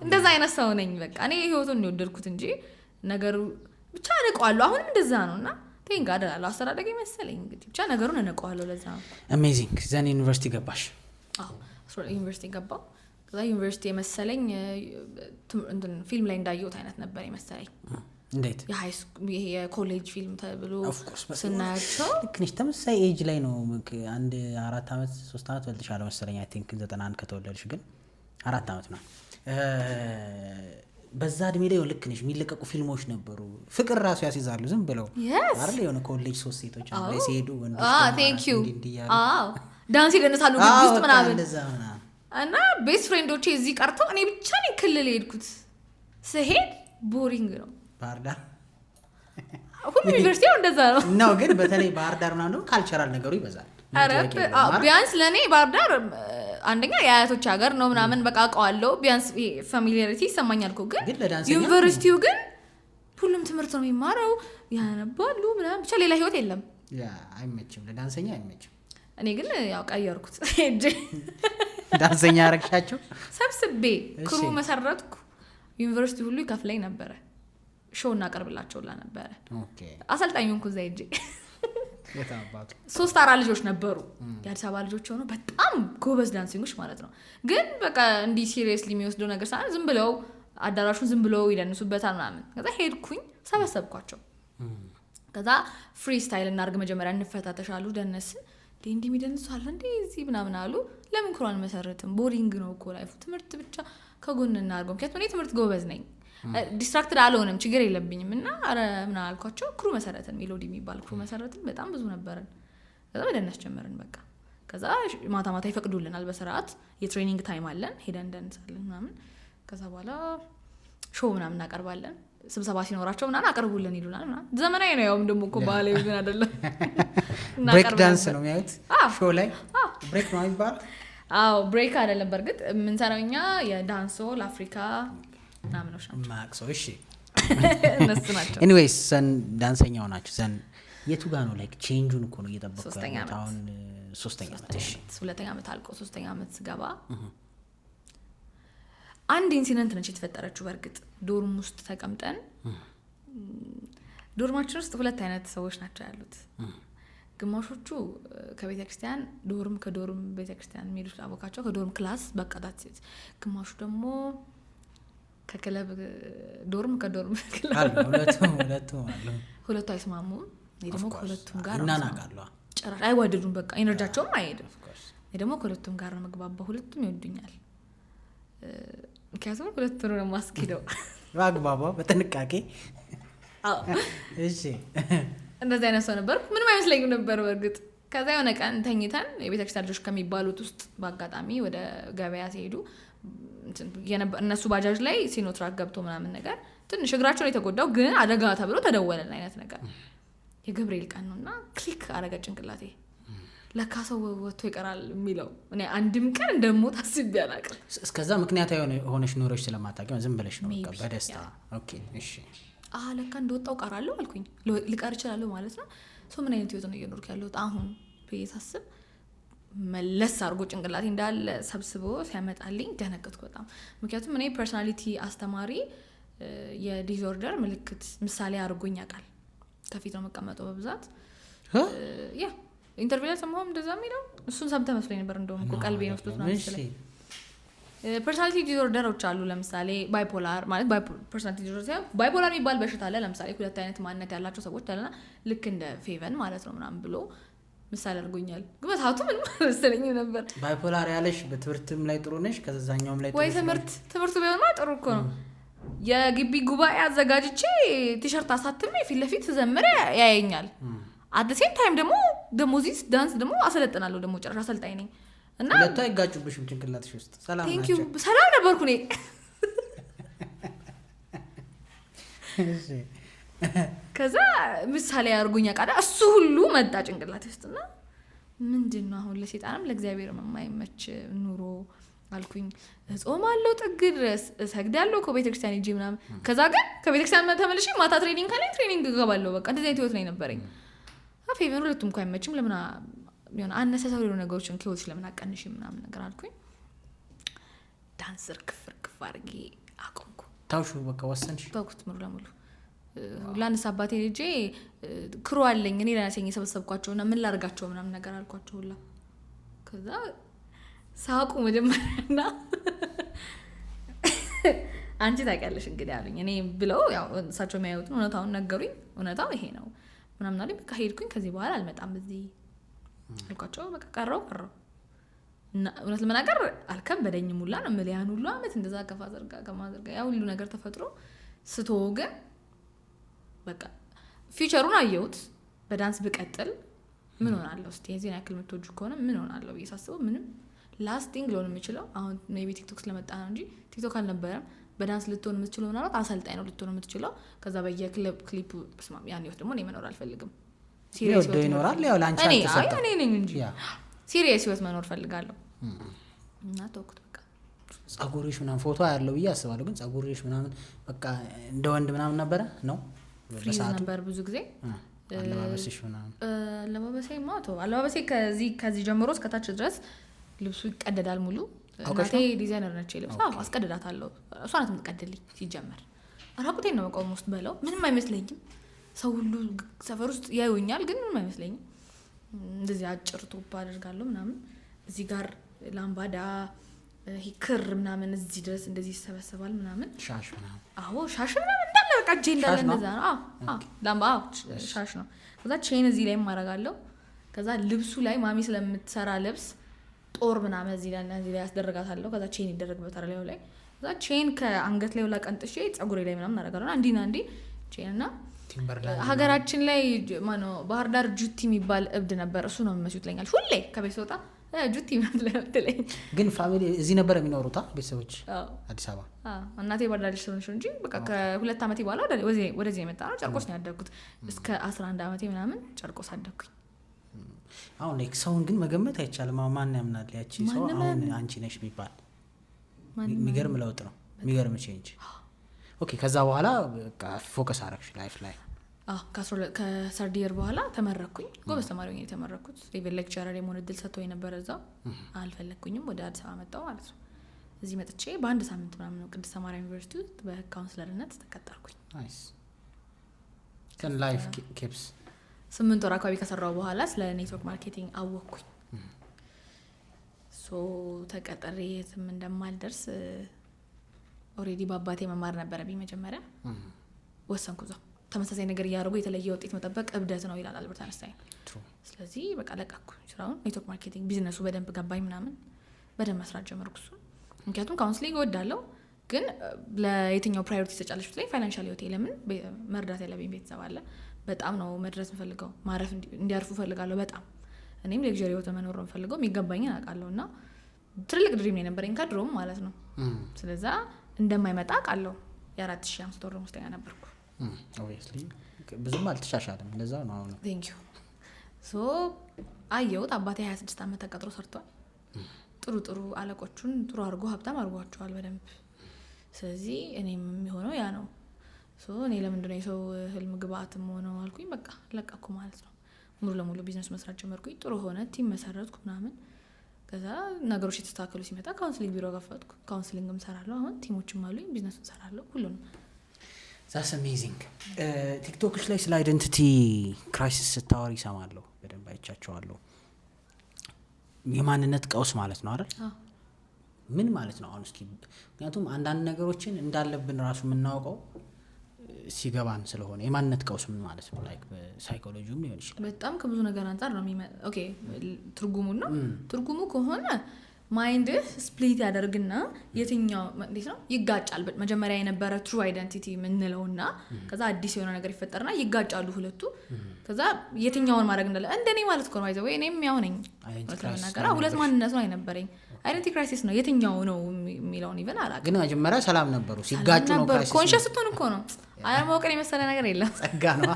እንደዛ አይነት ሰው ነኝ። በቃ እኔ ህይወቱን ነው የወደድኩት እንጂ ነገሩ ብቻ አነቀዋለሁ። አሁንም እንደዛ ነውና ቴንክ አደላለው አስተዳደግ ይመስለኝ እንግዲህ ብቻ ነገሩን አነቀዋለሁ። ለዛ ነው አሜዚንግ። ዘን ዩኒቨርሲቲ ገባሽ? ዩኒቨርሲቲ ገባው። ከዛ ዩኒቨርሲቲ የመሰለኝ እንትን ፊልም ላይ እንዳየሁት አይነት ነበር የመሰለኝ። እንዴት? ይሄ የኮሌጅ ፊልም ተብሎ ስናያቸው ልክ ነሽ። ተመሳሳይ ኤጅ ላይ ነው። አንድ 4 ዓመት 3 ዓመት በልጥሻለሁ መሰለኝ። አይ ቲንክ 91 ከተወለድሽ ግን 4 ዓመት ነው። በዛ እድሜ ላይ ልክ ነሽ። የሚለቀቁ ፊልሞች ነበሩ። ፍቅር ራሱ ያስይዛሉ ዝም ብለው አይደል? የሆነ ኮሌጅ 3 ሴቶች አንድ ላይ ሲሄዱ ዳንስ ይደንሳሉ ግቢ ውስጥ ምናምን እና ቤስት ፍሬንዶቼ እዚህ ቀርተው እኔ ብቻ ነኝ ክልል ሄድኩት። ስሄድ ቦሪንግ ነው። ባህር ዳር ሁሉ ዩኒቨርሲቲ እንደዛ ነው ግን በተለይ ባህር ዳር ምናምን ደግሞ ካልቸራል ነገሩ ይበዛል። ቢያንስ ለእኔ ባህር ዳር አንደኛ የአያቶች ሀገር ነው ምናምን በቃ አውቀዋለሁ። ቢያንስ ፋሚሊያሪቲ ይሰማኛል እኮ። ግን ዩኒቨርሲቲው ግን ሁሉም ትምህርት ነው የሚማረው፣ ያነባሉ ምናምን ብቻ ሌላ ህይወት የለም። አይመችም፣ ለዳንሰኛ አይመችም። እኔ ግን ያው ቀየርኩት። ዳንሰኛ አረግሻቸው ሰብስቤ ክሩ መሰረትኩ። ዩኒቨርሲቲ ሁሉ ይከፍለኝ ነበረ። ሾው እናቀርብላቸውላ ነበረ። አሰልጣኙ እንኩ እዛ ሂጄ 3-4 ልጆች ነበሩ የአዲስ አበባ ልጆች ሆነው በጣም ጎበዝ ዳንሲንጎች ማለት ነው። ግን በቃ እንዲህ ሲሪየስሊ የሚወስደው ነገር ሳይሆን ዝም ብለው አዳራሹን ዝም ብለው ይደንሱበታል ምናምን። ከዛ ሄድኩኝ ሰበሰብኳቸው። ከዛ ፍሪ ስታይል እናርግ መጀመሪያ እንፈታተሻሉ። ደነስን እንዲህ የሚደንሱ አለ እንዴ እዚህ ምናምን አሉ። ለምን ክሯን መሰረትም ቦሪንግ ነው እኮ ላይፉ፣ ትምህርት ብቻ ከጎን እናርገው። ምክንያቱም እኔ ትምህርት ጎበዝ ነኝ፣ ዲስትራክትድ አልሆንም፣ ችግር የለብኝም። እና አረ ምን አልኳቸው፣ ክሩ መሰረትን ሜሎዲ የሚባል ክሩ መሰረትን በጣም ብዙ ነበርን። ከዛ መደነስ ጀመርን በቃ። ከዛ ማታ ማታ ይፈቅዱልናል በስርዓት የትሬኒንግ ታይም አለን፣ ሄደን እንደንሳለን ምናምን። ከዛ በኋላ ሾው ምናምን እናቀርባለን። ስብሰባ ሲኖራቸው ምናምን አቀርቡልን ይሉናል ምናምን። ዘመናዊ ነው ያውም ደግሞ እኮ ባህላዊ ግን አይደለም። ብሬክ ዳንስ ነው የሚያዩት ሾው ላይ። ብሬክ ነው የሚባል? አዎ ብሬክ አይደለም በርግጥ የምንሰራው እኛ የዳንሶ ለአፍሪካ ምናምኖች ናቸው። ማክሶ እሺ እነሱ ናቸው። ኤኒዌይስ ዘን ዳንሰኛው ናቸው። ዘን የቱ ጋር ነው ላይክ ቼንጁን እኮ ነው እየጠበቅኩ ያለሁት አሁን 3ኛ ዓመት። እሺ 2ኛ ዓመት አልቆ 3ኛ ዓመት ስገባ አንድ ኢንሲደንት ነች የተፈጠረችው። በእርግጥ ዶርም ውስጥ ተቀምጠን ዶርማችን ውስጥ 2 አይነት ሰዎች ናቸው ያሉት። ግማሾቹ ከቤተክርስቲያን ዶርም ከዶርም ቤተክርስቲያን የሚሄዱት አቦካቸው ከዶርም ክላስ በቃታት ሴት፣ ግማሹ ደግሞ ከክለብ ዶርም ከዶርም ክለብ። ሁለቱ አይስማሙም። እኔ ደግሞ ከሁለቱም ጋር እናናቃለሁ ጭራሽ አይዋደዱም። በቃ ኤነርጂያቸውም አይሄድም። እኔ ደግሞ ከሁለቱም ጋር ነው መግባባው። ሁለቱም ይወዱኛል። ምክንያቱም ሁለቱን ነው ማስኪደው በአግባባ በጥንቃቄ። እሺ እንደዚህ አይነት ሰው ነበርኩ። ምንም አይመስለኝም ነበር በእርግጥ። ከዛ የሆነ ቀን ተኝተን የቤተክርስቲያን ልጆች ከሚባሉት ውስጥ በአጋጣሚ ወደ ገበያ ሲሄዱ እነሱ ባጃጅ ላይ ሲኖትራክ ገብቶ ምናምን ነገር ትንሽ እግራቸው ላይ የተጎዳው ግን አደጋ ተብሎ ተደወለን አይነት ነገር። የገብርኤል ቀን ነውና ክሊክ አረገ ጭንቅላቴ። ለካ ሰው ወጥቶ ይቀራል የሚለው እኔ አንድም ቀን እንደሞት አስቤ አላውቅም። እስከዛ ምክንያታዊ ሆነሽ ኖሮሽ ስለማታውቂ ዝም ብለሽ ነው በቃ በደስታ ኦኬ እሺ ለካ እንደወጣው ቀራለሁ አልኩኝ። ልቀር እችላለሁ ማለት ነው። ምን አይነት ህይወት ነው እየኖርኩ ያለሁት አሁን ብዬ ሳስብ መለስ አድርጎ ጭንቅላቴ እንዳለ ሰብስቦ ሲያመጣልኝ ደነገጥኩ በጣም። ምክንያቱም እኔ ፐርሶናሊቲ አስተማሪ የዲስኦርደር ምልክት ምሳሌ አድርጎኝ ያውቃል። ከፊት ነው መቀመጠው በብዛት ያ ኢንተርቪው ላይ ሰማሁም እንደዛ የሚለው እሱን ሰምተህ መስሎኝ ነበር። እንደውም እኮ ቀልቤን ወስዶት ነው መሰለኝ። ፐርሶናሊቲ ዲስኦርደሮች አሉ። ለምሳሌ ባይፖላር ማለት ፐርሶናሊቲ ዲስኦርደር ባይፖላር የሚባል በሽታ አለ። ለምሳሌ 2 አይነት ማንነት ያላቸው ሰዎች አለና ልክ እንደ ፌቨን ማለት ነው ምናምን ብሎ ምሳሌ አድርጎኛል። ግን በታቱ ምን መሰለኝ ነበር ባይፖላር ያለሽ በትምህርትም ላይ ጥሩ ነሽ ከዛኛውም ላይ ጥሩ ወይ ትምህርቱ ቢሆንማ ጥሩ እኮ ነው። የግቢ ጉባኤ አዘጋጅቼ ቲሸርት አሳትሜ ፊት ለፊት ዘምሬ ያየኛል። አት ዘ ሴም ታይም ደግሞ ዚስ ዳንስ ደግሞ አሰለጥናለሁ። ደግሞ ጭራሽ አሰልጣኝ ነኝ እና ሁለቱ አይጋጩብሽም ጭንቅላትሽ ውስጥ? ሰላም ቴንክ ዩ ሰላም ነበርኩ እኔ። እሺ ከዛ ምሳሌ ያርጉኛ ቃዳ እሱ ሁሉ መጣ ጭንቅላቴ ውስጥና ምንድነው አሁን ለሰይጣንም ለእግዚአብሔርም የማይመች ኑሮ አልኩኝ። ጾማለሁ ጥግ ድረስ እሰግዳለሁ ከቤተክርስቲያን ሂጂ ምናምን። ከዛ ግን ከቤተክርስቲያን ተመልሼ ማታ ትሬኒንግ ካለኝ ትሬኒንግ እገባለሁ። በቃ እንደዚህ አይነት ህይወት ነው የነበረኝ። ፌቨን ሁለቱም እኮ አይመችም። ለምን የሆነ አነሳሳዊ ነገሮችን ከህይወትሽ ለምን አቀንሽ ምናምን ነገር አልኩኝ። ዳንሰር ክፍር አድርጌ አቆምኩ። ታውሹ በቃ ወሰንሽ? ተውኩት ሙሉ ለሙሉ። ላንስ አባቴ ልጄ ክሩ አለኝ እኔ ለራሴኝ የሰበሰብኳቸውና ምን ላርጋቸው ምናምን ነገር አልኳቸው ሁላ። ከዛ ሳቁ መጀመሪያና አንቺ ታውቂያለሽ እንግዲህ አሉኝ። እኔ ብለው ያው እሳቸው የሚያዩትን እውነታውን ነገሩኝ። እውነታው ይሄ ነው ምናምን አሉኝ። በቃ ሄድኩኝ። ከዚህ በኋላ አልመጣም እዚህ አልኳቸው። በቃ ቀረው እና እውነት ለመናገር አልከበደኝም ሁላ ነው የምልህ። ያን ሁሉ አመት እንደዛ ከማዘርጋ ያ ሁሉ ነገር ተፈጥሮ ስትወው ግን በቃ ፊቸሩን አየሁት። በዳንስ ብቀጥል ምን ሆናለሁ? እስቲ የዚህን ያክል የምትወጁ ከሆነ ምን ሆናለሁ ብዬ ሳስበው ምንም ላስቲንግ ሊሆን የሚችለው አሁን ሜቢ ቲክቶክ ስለመጣ ነው እንጂ ቲክቶክ አልነበረም። በዳንስ ልትሆን የምትችለው ምናልባት አሰልጣኝ ነው ልትሆን የምትችለው። ከዛ በየክሊፑ ስማም ያን ህይወት ደግሞ እኔ መኖር አልፈልግም። ሲሪየስ ህይወት ይኖራል ያው ላንቺ አልተሰጠም። እኔ ነኝ እንጂ ሲሪየስ ህይወት መኖር ፈልጋለሁ እና ተውኩት በቃ። ጸጉርሽ ምናምን ፎቶ ያለው ብዬ አስባለሁ። ግን ጸጉርሽ ምናምን በቃ እንደ ወንድ ምናምን ነበረ ነው ፍሪዝ ነበር ብዙ ጊዜ። አለባበስሽ ምናምን አለባበሴ ማቶ አለባበሴ ከዚህ ጀምሮ እስከታች ድረስ ልብሱ ይቀደዳል ሙሉ። እናቴ ዲዛይነር ነች። ልብስ አስቀድዳታለሁ። እሷ ናት የምትቀድልኝ። ሲጀመር ራቁቴን ነው መቆም ውስጥ በለው ምንም አይመስለኝም። ሰው ሁሉ ሰፈር ውስጥ ያዩኛል ግን ምንም አይመስለኝም። እንደዚህ አጭር ቶፕ አደርጋለሁ ምናምን። እዚህ ጋር ላምባዳ ክር ምናምን እዚህ ድረስ እንደዚህ ይሰበሰባል ምናምን። ሻሽ ምናምን ሻሽ ምናምን እንዳለ በቃ እጄ እንዳለ እንደዛ ነው። ላምባ ሻሽ ነው። ከዛ ቼን እዚህ ላይ ማረጋለሁ። ከዛ ልብሱ ላይ ማሚ ስለምትሰራ ልብስ ጦር ምናምን እዚህ ላይ ያስደረጋታለሁ። ከዛ ቼን ይደረግበታል ላይ። ከዛ ቼን ከአንገት ላይ ወላ ቀንጥሼ ጸጉሬ ላይ ምናምን አረጋለሁ። አንዲና አንዲ ቼን እና ሀገራችን ላይ ማነው ባህር ዳር ጁቲ የሚባል እብድ ነበር። እሱ ነው የሚመስሉት ለኛል ሁሌ ከቤት ወጣ ጁቲ ምናምን ለምትለኝ። ግን ፋሚሊ እዚህ ነበር የሚኖሩት ቤተሰቦች አዲስ አበባ? እናቴ ባህር ዳር ልጅ እንጂ በቃ ከ2 ዓመት በኋላ ወደዚህ የመጣ ነው። ጨርቆስ ነው ያደግኩት። እስከ 11 ዓመቴ ምናምን ጨርቆስ አደግኩኝ። አሁን ላይክ ሰውን ግን መገመት አይቻልም። ማን ያምናል ያቺ ሰው አሁን አንቺ ነሽ የሚባል የሚገርም ለውጥ ነው። የሚገርም ቼንጅ። ኦኬ ከዛ በኋላ በቃ ፎከስ አረግሽ ላይፍ ላይ? ከሰርድ ይር በኋላ ተመረኩኝ። ጎበዝ ተማሪ ሆኜ የተመረኩት። ኢቨን ሌክቸረር የመሆን እድል ሰጥቶኝ ነበር እዛው። አልፈለኩኝም፣ ወደ አዲስ አበባ መጣሁ ማለት ነው። እዚህ መጥቼ በአንድ ሳምንት ምናምን ነው ቅድስተ ማርያም ዩኒቨርሲቲ ውስጥ በካውንስለርነት ተቀጠርኩኝ። ናይስ ከን ላይፍ ኬፕስ 8 ወር አካባቢ ከሰራው በኋላ ስለ ኔትወርክ ማርኬቲንግ አወቅኩኝ። ሶ ተቀጠሬ የትም እንደማልደርስ ኦሬዲ በአባቴ መማር ነበረብኝ። መጀመሪያ ወሰንኩ እዛው ተመሳሳይ ነገር እያደረጉ የተለየ ውጤት መጠበቅ እብደት ነው ይላል አልበርት አንስታይን። ስለዚህ በቃ ለቀኩ ስራውን። ኔትወርክ ማርኬቲንግ ቢዝነሱ በደንብ ገባኝ ምናምን፣ በደንብ መስራት ጀመርኩ እሱ። ምክንያቱም ካውንስሊንግ እወዳለሁ፣ ግን ለየትኛው ፕራዮሪቲ ተጫለሽ ላይ ፋይናንሻል ህይወቴ ለምን መርዳት ያለብኝ ቤተሰብ አለ። በጣም ነው መድረስ የምፈልገው፣ ማረፍ እንዲያርፉ እፈልጋለሁ በጣም። እኔም ሌክዠሪ ህይወት መኖር ነው የምፈልገው፣ የሚገባኝን አውቃለሁ። እና ትልቅ ድሪም የነበረኝ ከድሮም ማለት ነው። ስለዛ እንደማይመጣ አውቃለሁ። የ4500 ብር ደሞዝተኛ ነበርኩ። ኦብቪየስሊ ብዙም አልተሻሻለም፣ እንደዛ ነው አሁን። ቴንክ ዩ። ሶ አየሁት አባቴ 26 ዓመት ተቀጥሮ ሰርቷል። ጥሩ አለቆቹን ጥሩ አድርጎ ሀብታም አድርጓቸዋል በደንብ። ስለዚህ እኔም የሚሆነው ያ ነው። ሶ እኔ ለምንድነው የሰው ህልም ግብአትም ሆነው አልኩኝ። በቃ ለቀኩ ማለት ነው። ሙሉ ለሙሉ ቢዝነስ መስራት ጀመርኩኝ። ጥሩ ሆነ፣ ቲም መሰረትኩ ምናምን። ከዛ ነገሮች የተስተካከሉ ሲመጣ ካውንስሊንግ ቢሮ ከፈትኩ። ካውንስሊንግም ሰራለሁ አሁን፣ ቲሞችም አሉኝ፣ ቢዝነስም ሰራለሁ፣ ሁሉንም። ዛትስ አሜዚንግ። ቲክቶክሽ ላይ ስለ አይደንቲቲ ክራይሲስ ስታወሪ ይሰማለሁ፣ በደንብ አይቻቸዋለሁ። የማንነት ቀውስ ማለት ነው አይደል? ምን ማለት ነው አሁን እስኪ? ምክንያቱም አንዳንድ ነገሮችን እንዳለብን ራሱ የምናውቀው ሲገባን ስለሆነ የማንነት ቀውስ ምን ማለት ነው? ላይክ በሳይኮሎጂም ሊሆን ይችላል። በጣም ከብዙ ነገር አንፃር ነው ኦኬ ትርጉሙ ነው። ትርጉሙ ከሆነ ማይንድህ ስፕሊት ያደርግና የትኛው እንዴት ነው ይጋጫል። መጀመሪያ የነበረ ትሩ አይደንቲቲ የምንለውና ከዛ አዲስ የሆነ ነገር ይፈጠርና ይጋጫሉ ሁለቱ። ከዛ የትኛውን ማድረግ እንዳለ እንደኔ ማለት ነው አይዘው እኔም ያው ነኝ ነገር ሁለት ማንነት ነው አይነበረኝ። አይደንቲቲ ክራይሲስ ነው የትኛው ነው የሚለውን ኢቨን አላውቅም። ግን መጀመሪያ ሰላም ነበሩ፣ ሲጋጩ ነው ክራይሲስ። ኮንሺየስ ስትሆን እኮ ነው አለማወቅን የመሰለ ነገር የለም። ጸጋ ነው።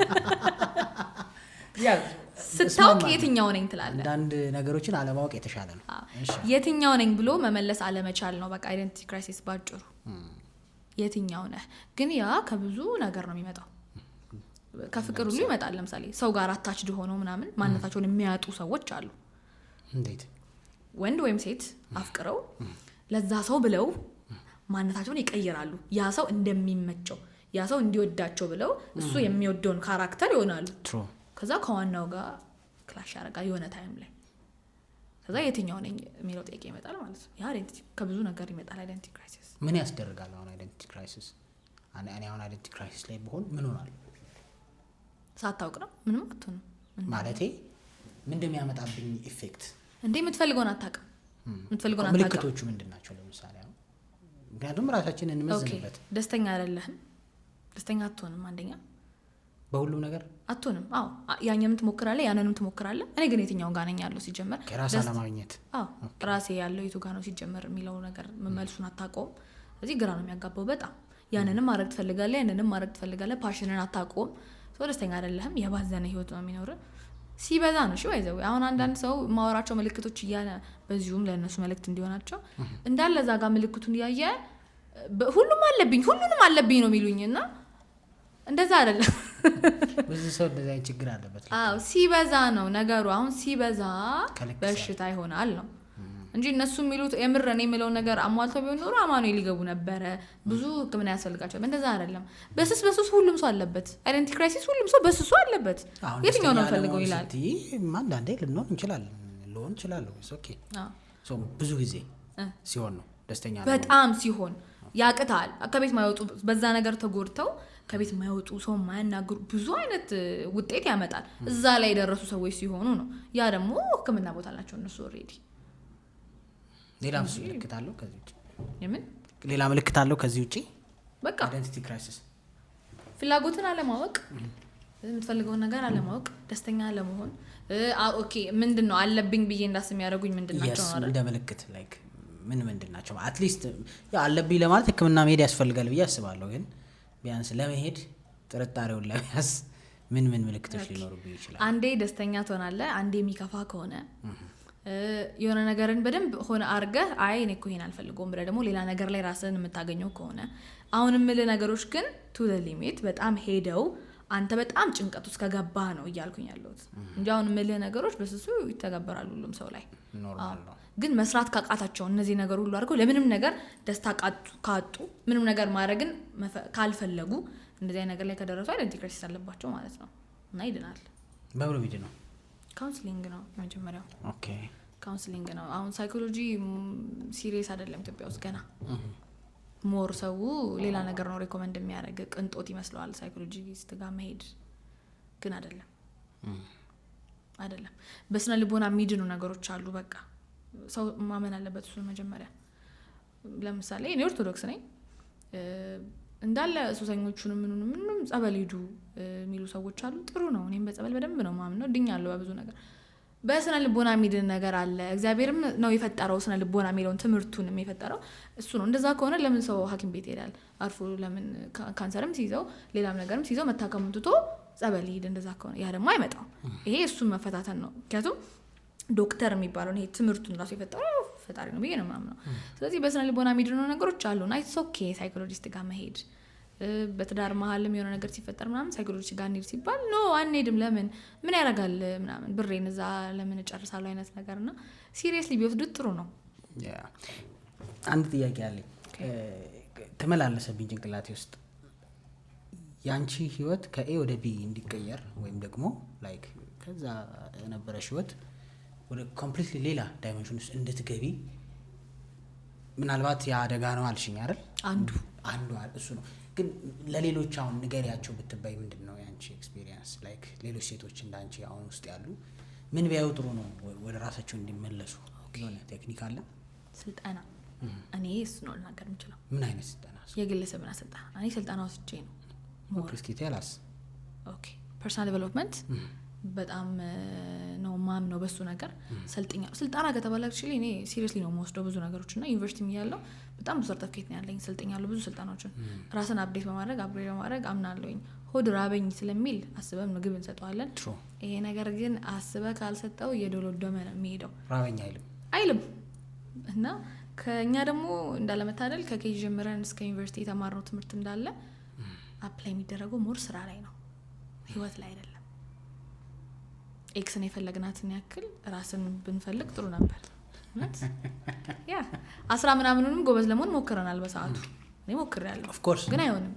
ስታውቅ የትኛው ነኝ ትላለህ። አንዳንድ ነገሮችን አለማወቅ የተሻለ ነው። የትኛው ነኝ ብሎ መመለስ አለመቻል ነው በቃ አይደንቲቲ ክራይሲስ ባጭሩ። የትኛው ነህ ግን ያ ከብዙ ነገር ነው የሚመጣው። ከፍቅር ሁሉ ይመጣል። ለምሳሌ ሰው ጋር አታችድ ሆኖ ምናምን ማንነታቸውን የሚያጡ ሰዎች አሉ። እንዴት? ወንድ ወይም ሴት አፍቅረው ለዛ ሰው ብለው ማንነታቸውን ይቀይራሉ። ያ ሰው እንደሚመቸው ያ ሰው እንዲወዳቸው ብለው እሱ የሚወደውን ካራክተር ይሆናሉ። ከዛ ከዋናው ጋር ክላሽ ያደርጋል የሆነ ታይም ላይ። ከዛ የትኛው ነኝ የሚለው ጥያቄ ይመጣል ማለት ነው። ያ አይደንቲቲ ከብዙ ነገር ይመጣል። አይደንቲቲ ክራይሲስ ምን ያስደርጋል? አሁን አይደንቲቲ ክራይሲስ እኔ አሁን አይደንቲቲ ክራይሲስ ላይ ብሆን ምን ሆናል? ሳታውቅ ነው ምንም አትሆንም። ማለቴ ምን እንደሚያመጣብኝ ኢፌክት እንዴ የምትፈልገውን አታውቅም። የምትፈልገውን አታውቅም። ምልክቶቹ ምንድን ናቸው? ለምሳሌ አሁን ምክንያቱም ራሳችንን እንመዝንበት። ደስተኛ አይደለህም፣ ደስተኛ አትሆንም። አንደኛ በሁሉም ነገር አትሆንም። አዎ ያኛም ትሞክራለህ፣ ያንንም ትሞክራለህ። እኔ ግን የትኛው ጋር ነኝ ያለው ሲጀመር ከራስ አለማግኘት ራሴ ያለው የቱ ጋር ነው ሲጀመር የሚለው ነገር መልሱን አታውቀውም። ስለዚህ ግራ ነው የሚያጋባው በጣም። ያንንም ማድረግ ትፈልጋለህ፣ ያንንም ማድረግ ትፈልጋለህ፣ ፓሽንን አታውቀውም። ሰው ደስተኛ አይደለህም፣ የባዘነ ህይወት ነው የሚኖርህ። ሲበዛ ነው እሺ ባይዘው አሁን አንዳንድ ሰው ማወራቸው ምልክቶች እያለ በዚሁም ለእነሱ መልእክት እንዲሆናቸው እንዳለ እዛ ጋር ምልክቱን እያየ ሁሉንም አለብኝ ነው የሚሉኝና እንደዛ አይደለም። ብዙ ሰው እንደዛ ችግር አለበት። ሲበዛ ነው ነገሩ። አሁን ሲበዛ በሽታ ይሆናል ነው እንጂ እነሱ የሚሉት የምር እኔ የምለው ነገር አሟልተው ቢሆን ኖሮ አማኑኤል ሊገቡ ነበረ። ብዙ ሕክምና ያስፈልጋቸው። እንደዛ አይደለም። በስሱ ሁሉም ሰው አለበት። አይደንቲቲ ክራይሲስ ሁሉም ሰው በስሱ አለበት። የትኛው ነው ፈልገው ይላል። አንዳንዴ ልንሆን እንችላለን። ኦኬ ሶ ብዙ ጊዜ ሲሆን ነው ደስተኛ ነው። በጣም ሲሆን ያቅታል። ከቤት ማይወጡ በዛ ነገር ተጎድተው ከቤት ማይወጡ ሰው ማያናግሩ ብዙ አይነት ውጤት ያመጣል። እዛ ላይ የደረሱ ሰዎች ሲሆኑ ነው። ያ ደግሞ ሕክምና ቦታ አላቸው እነሱ ኦልሬዲ። ሌላ ምልክት አለው ከዚህ ውጪ? የምን ሌላ ምልክት አለው ከዚህ ውጪ? በቃ አይደንቲቲ ክራይሲስ ፍላጎትን አለማወቅ፣ የምትፈልገውን ነገር አለማወቅ፣ ደስተኛ አለመሆን። ኦኬ ምንድነው አለብኝ ብዬ እንዳስብ የሚያደርጉኝ ምንድናቸው ነው አይደል? እንደ ምልክት ላይክ ምንድናቸው? አትሊስት ያ አለብኝ ለማለት ሕክምና መሄድ ያስፈልጋል ብዬ አስባለሁ። ግን ቢያንስ ለመሄድ ጥርጣሬውን ለመያዝ ምን ምልክቶች ሊኖሩብኝ ይችላል? አንዴ ደስተኛ ትሆናለህ፣ አንዴ የሚከፋ ከሆነ የሆነ ነገርን በደንብ ሆነ አርገህ አይ እኔ እኮ ይሄን አልፈልገውም ብለህ ደግሞ ሌላ ነገር ላይ ራስህን የምታገኘው ከሆነ አሁን የምልህ ነገሮች ግን ቱ ዘ ሊሚት በጣም ሄደው አንተ በጣም ጭንቀት ውስጥ ከገባ ነው እያልኩኝ ያለሁት እንጂ አሁን ምልህ ነገሮች በስሱ ይተገበራሉ ሁሉም ሰው ላይ ኖርማል ነው። ግን መስራት ካቃታቸው እነዚህ ነገር ሁሉ አድርገው ለምንም ነገር ደስታ ካጡ ምንም ነገር ማድረግን ካልፈለጉ እንደዚህ አይነት ነገር ላይ ከደረሱ አይደንቲቲ ክራይሲስ አለባቸው ማለት ነው እና ይድናል። በብሩ ቢድ ነው ካውንስሊንግ ነው መጀመሪያው። ኦኬ ካውንስሊንግ ነው። አሁን ሳይኮሎጂ ሲሪየስ አይደለም ኢትዮጵያ ውስጥ ገና ሞር ሰው ሌላ ነገር ነው ሪኮመንድ የሚያደርግ ቅንጦት ይመስለዋል ሳይኮሎጂስት ጋር መሄድ ግን አይደለም። በስነ ልቦና የሚድኑ ነገሮች አሉ። በቃ ሰው ማመን አለበት እሱን መጀመሪያ። ለምሳሌ እኔ ኦርቶዶክስ ነኝ እንዳለ ሱሰኞቹን ምንም ጸበል ሂዱ የሚሉ ሰዎች አሉ። ጥሩ ነው። እኔም በጸበል በደንብ ነው ማምነው ድኛለሁ በብዙ ነገር። በስነ ልቦና የሚድን ነገር አለ። እግዚአብሔርም ነው የፈጠረው ስነ ልቦና የሚለውን ትምህርቱንም የፈጠረው እሱ ነው። እንደዛ ከሆነ ለምን ሰው ሐኪም ቤት ይሄዳል? አርፎ ለምን ካንሰርም ሲይዘው ሌላም ነገርም ሲይዘው መታከሙን ትቶ ጸበል ይሄድ? እንደዛ ከሆነ ያ ደግሞ አይመጣም። ይሄ እሱን መፈታተን ነው። ምክንያቱም ዶክተር የሚባለው ይሄ ትምህርቱን ራሱ የፈጠረው ፈጣሪ ነው ብዬ ነው የማምነው። ስለዚህ በስነ ልቦና የሚድኑ ነገሮች አሉ እና ኢትስ ኦኬ ሳይኮሎጂስት ጋር መሄድ። በትዳር መሀልም የሆነ ነገር ሲፈጠር ምናምን ሳይኮሎጂስት ጋር እንሂድ ሲባል ኖ አንሄድም፣ ለምን ምን ያደርጋል ምናምን ብሬን እዛ ለምን እጨርሳለሁ አይነት ነገር እና ሲሪየስሊ ቢወስዱት ጥሩ ነው። አንድ ጥያቄ አለኝ ተመላለሰብኝ ጭንቅላቴ ውስጥ። ያንቺ ህይወት ከኤ ወደ ቢ እንዲቀየር ወይም ደግሞ ላይክ ከዛ የነበረሽ ህይወት ወደ ኮምፕሊትሊ ሌላ ዳይሜንሽን ውስጥ እንድትገቢ ምናልባት የአደጋ ነው አልሽኝ አይደል? አንዱ እሱ ነው። ግን ለሌሎች አሁን ንገሪያቸው ብትባይ ምንድን ነው ያንቺ ኤክስፒሪየንስ? ላይክ ሌሎች ሴቶች እንዳንቺ አሁን ውስጥ ያሉ ምን ቢያዩ ጥሩ ነው ወደ ራሳቸው እንዲመለሱ? የሆነ ቴክኒክ አለ? ስልጠና። እኔ እሱ ነው ልናገር የምችለው። ምን አይነት ስልጠና? የግለሰብና ስልጠና። እኔ ስልጠና ወስጄ ነው ክርስቲያላስ ፐርሰናል ዴቨሎፕመንት በጣም ነው ማምነው በሱ ነገር። ስልጠና ከተባለ actually እኔ ሲሪየስሊ ነው የምወስደው ብዙ ነገሮች እና ዩኒቨርሲቲ እያለሁ በጣም ብዙ ሰርተፍኬት ነው ያለኝ። ሰልጥኛለሁ ብዙ ስልጠናዎችን ራስን አፕዴት በማድረግ አፕግሬድ በማድረግ አምናለሁኝ። ሆድ ራበኝ ስለሚል አስበን ምግብ እንሰጠዋለን። ይሄ ነገር ግን አስበ ካልሰጠው እየዶሎዶመ ነው የሚሄደው። ራበኝ አይልም እና ከኛ ደግሞ እንዳለመታደል ከኬጂ ጀምረን እስከ ዩኒቨርሲቲ የተማርነው ትምህርት እንዳለ አፕላይ የሚደረገው ሞር ስራ ላይ ነው፣ ህይወት ላይ አይደለም። ኤክስን የፈለግናትን ያክል ራስን ብንፈልግ ጥሩ ነበር። ያ 10 ምናምኑንም ጎበዝ ለመሆን ሞክረናል በሰዓቱ። እኔ ሞክሬያለሁ ግን አይሆንም።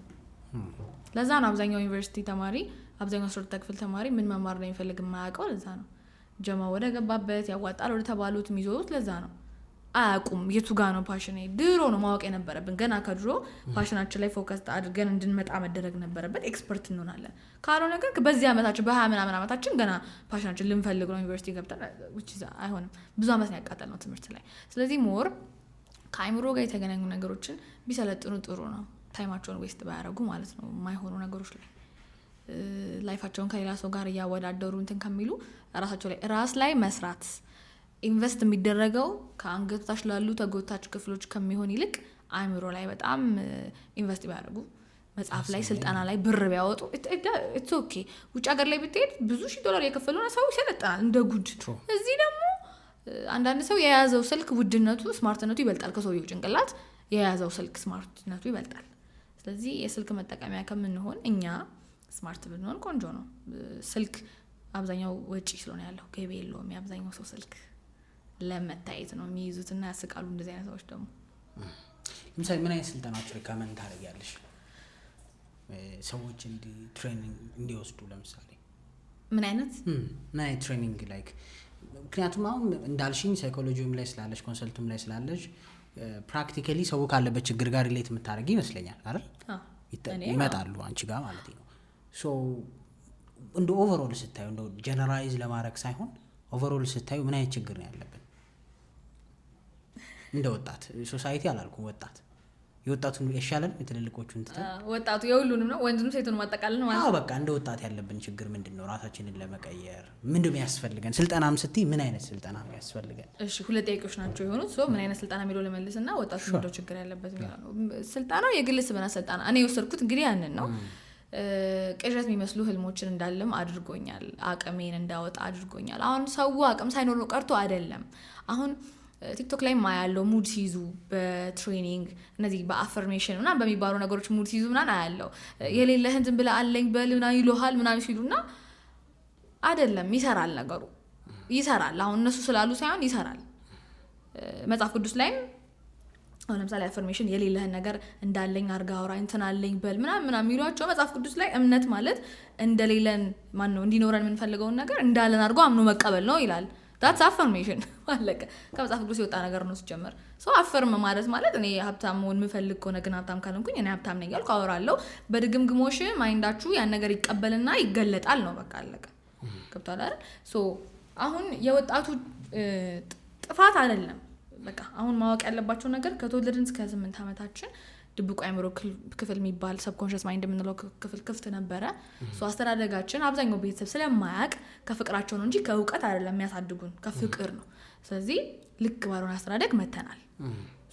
ለዛ ነው አብዛኛው ዩኒቨርሲቲ ተማሪ አብዛኛው 12ኛ ክፍል ተማሪ ምን መማር ነው የሚፈልግ የማያውቀው። ለዛ ነው ጀማ ወደ ገባበት ያዋጣል ወደ ተባሉት የሚዞሩት። ለዛ ነው አያውቁም የቱ ጋ ነው ፓሽኔ። ድሮ ነው ማወቅ የነበረብን። ገና ከድሮ ፓሽናችን ላይ ፎከስ አድርገን እንድንመጣ መደረግ ነበረበት። ኤክስፐርት እንሆናለን። ካልሆነ ግን በዚህ ዓመታችን በ20 ምናምን ዓመታችን ገና ፓሽናችን ልንፈልግ ነው ዩኒቨርሲቲ ገብተን አይሆንም። ብዙ ዓመት ነው ያቃጠልነው ትምህርት ላይ። ስለዚህ ሞር ከአይምሮ ጋር የተገናኙ ነገሮችን ቢሰለጥኑ ጥሩ ነው። ታይማቸውን ዌስት ባያደርጉ ማለት ነው የማይሆኑ ነገሮች ላይ ላይፋቸውን ከሌላ ሰው ጋር እያወዳደሩ እንትን ከሚሉ ራሳቸው ላይ ራስ ላይ መስራት ኢንቨስት የሚደረገው ከአንገታች ላሉ ተጎታች ክፍሎች ከሚሆን ይልቅ አእምሮ ላይ በጣም ኢንቨስት ቢያደርጉ መጽሐፍ ላይ ስልጠና ላይ ብር ቢያወጡ ኢትስ ኦኬ። ውጭ ሀገር ላይ ብትሄድ ብዙ $1000 የከፈሉ ሰው ይሰለጥናል እንደ ጉድ። እዚህ ደግሞ አንዳንድ ሰው የያዘው ስልክ ውድነቱ ስማርትነቱ ይበልጣል ከሰውየው ጭንቅላት። የያዘው ስልክ ስማርትነቱ ይበልጣል። ስለዚህ የስልክ መጠቀሚያ ከምንሆን እኛ ስማርት ብንሆን ቆንጆ ነው። ስልክ አብዛኛው ወጪ ስለሆነ ያለው ገቢ የለውም። የአብዛኛው ሰው ስልክ ለመታየት ነው የሚይዙትና ያስቃሉ። እንደዚህ አይነት ሰዎች ደግሞ ለምሳሌ ምን አይነት ስልጠናዎች ሪከመንድ ታደርጊያለሽ ሰዎች ትሬኒንግ እንዲወስዱ? ለምሳሌ ምን አይነት ትሬኒንግ ላይክ? ምክንያቱም አሁን እንዳልሽኝ ሳይኮሎጂም ላይ ስላለሽ ኮንሰልቱም ላይ ስላለሽ ፕራክቲካሊ ሰው ካለበት ችግር ጋር ሪሌት የምታደርጊ ይመስለኛል አይደል? ይመጣሉ አንቺ ጋር ማለት ነው። ሶ እንደ ኦቨርኦል ስታዩ እንደ ጀነራላይዝ ለማድረግ ሳይሆን ኦቨርኦል ስታዩ ምን አይነት ችግር ነው ያለብን እንደ ወጣት ሶሳይቲ አላልኩም፣ ወጣት የወጣቱን ይሻላል የትልልቆቹን ትተን ወጣቱ የሁሉንም ነው ወንድንም ሴቱን ማጠቃለል ማለት ነው። በቃ እንደ ወጣት ያለብን ችግር ምንድነው? ራሳችንን ለመቀየር ምንድነው ያስፈልገን? ስልጠናም ስትይ ምን አይነት ስልጠና ነው ያስፈልገን? እሺ ሁለት ጥያቄዎች ናቸው የሆኑት። ምን አይነት ስልጠና የሚለው ለመልስና ወጣቱ ምንድነው ችግር ያለበት ነው። ስልጠናው የግል ስብዕና ስልጠና እኔ የወሰድኩት እንግዲህ ያንን ነው። ቅዠት የሚመስሉ ህልሞችን እንዳለም አድርጎኛል። አቅሜን እንዳወጣ አድርጎኛል። አሁን ሰው አቅም ሳይኖር ቀርቶ አይደለም። አሁን ቲክቶክ ላይ ማያለው ሙድ ሲይዙ በትሬኒንግ እነዚህ በአፈርሜሽን ምናምን በሚባሉ ነገሮች ሙድ ሲይዙ ምናምን አያለው የሌለህን ዝም ብለህ አለኝ በል ምናምን ይሉሃል ምናምን ሲሉና አይደለም ይሰራል ነገሩ ይሰራል አሁን እነሱ ስላሉ ሳይሆን ይሰራል መጽሐፍ ቅዱስ ላይም አሁን ለምሳሌ አፈርሜሽን የሌለህን ነገር እንዳለኝ አርጋ አውራ እንትን አለኝ በል ምናምን የሚሏቸው መጽሐፍ ቅዱስ ላይ እምነት ማለት እንደሌለን ማን ነው እንዲኖረን የምንፈልገውን ነገር እንዳለን አርጎ አምኖ መቀበል ነው ይላል that's affirmation ማለት ከመጽሐፍ ቅዱስ የወጣ ነገር ነው ሲጀመር ሶ አፈርም ማለት እኔ ሀብታም መሆን የምፈልግ ከሆነ ግን ሀብታም ካልሆንኩኝ እኔ ሀብታም ነኝ ያልኩ አወራለሁ በድግምግሞሽ ማይንዳችሁ ያን ነገር ይቀበልና ይገለጣል ነው በቃ አለቀ ገብቷል አይደል ሶ አሁን የወጣቱ ጥፋት አይደለም በቃ አሁን ማወቅ ያለባቸው ነገር ከተወለድን እስከ 8 አመታችን ድብቁ አእምሮ ክፍል የሚባል ሰብኮንሺየስ ማይንድ የምንለው ክፍል ክፍት ነበረ ሶ አስተዳደጋችን አብዛኛው ቤተሰብ ስለማያውቅ ከፍቅራቸው ነው እንጂ ከእውቀት አይደለም የሚያሳድጉን ከፍቅር ነው ስለዚህ ልክ ባልሆነ አስተዳደግ መተናል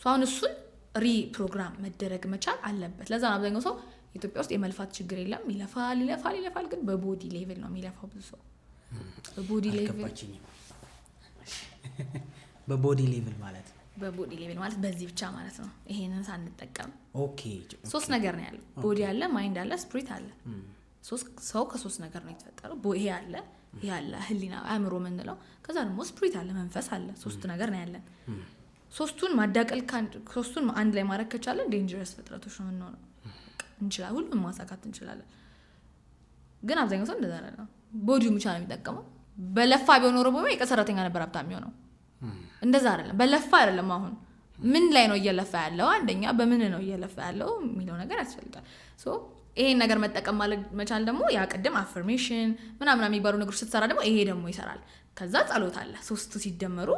ሶ አሁን እሱን ሪፕሮግራም መደረግ መቻል አለበት ለዛ ነው አብዛኛው ሰው ኢትዮጵያ ውስጥ የመልፋት ችግር የለም ይለፋል ግን በቦዲ ሌቭል ነው የሚለፋው ብዙ ሰው በቦዲ ሌቭል ማለት በዚህ ብቻ ማለት ነው ይሄንን ሳንጠቀም ኦኬ 3 ነገር ነው ያለው ቦዲ አለ ማይንድ አለ ስፒሪት አለ ሰው ከ3 ነገር ነው የተፈጠረው ይሄ አለ ህሊና አእምሮ ምንለው ከዛ ደግሞ ስፒሪት አለ መንፈስ አለ 3 ነገር ነው ያለን ሶስቱን ማዳቀል ሶስቱን አንድ ላይ ማድረግ ከቻለን ዴንጀረስ ፍጥረቶች ነው የምንሆነው እንችላለን ሁሉም ማሳካት እንችላለን ግን አብዛኛው ሰው እንደዛ ነው ቦዲው ብቻ ነው የሚጠቀመው በለፋ ቢሆን ኖሮ የቀሰራተኛ ነበር ሀብታም የሚሆነው እንደዛ አይደለም በለፋ አይደለም አሁን ምን ላይ ነው እየለፋ ያለው አንደኛ በምን ነው እየለፋ ያለው የሚለው ነገር ያስፈልጋል ሶ ይሄን ነገር መጠቀም መቻል ደግሞ ያ ቀደም አፈርሜሽን ምናምን የሚባሉ ነገሮች ስትሰራ ደግሞ ይሄ ደግሞ ይሰራል ከዛ ጸሎት አለ 3ቱ ሲደመሩ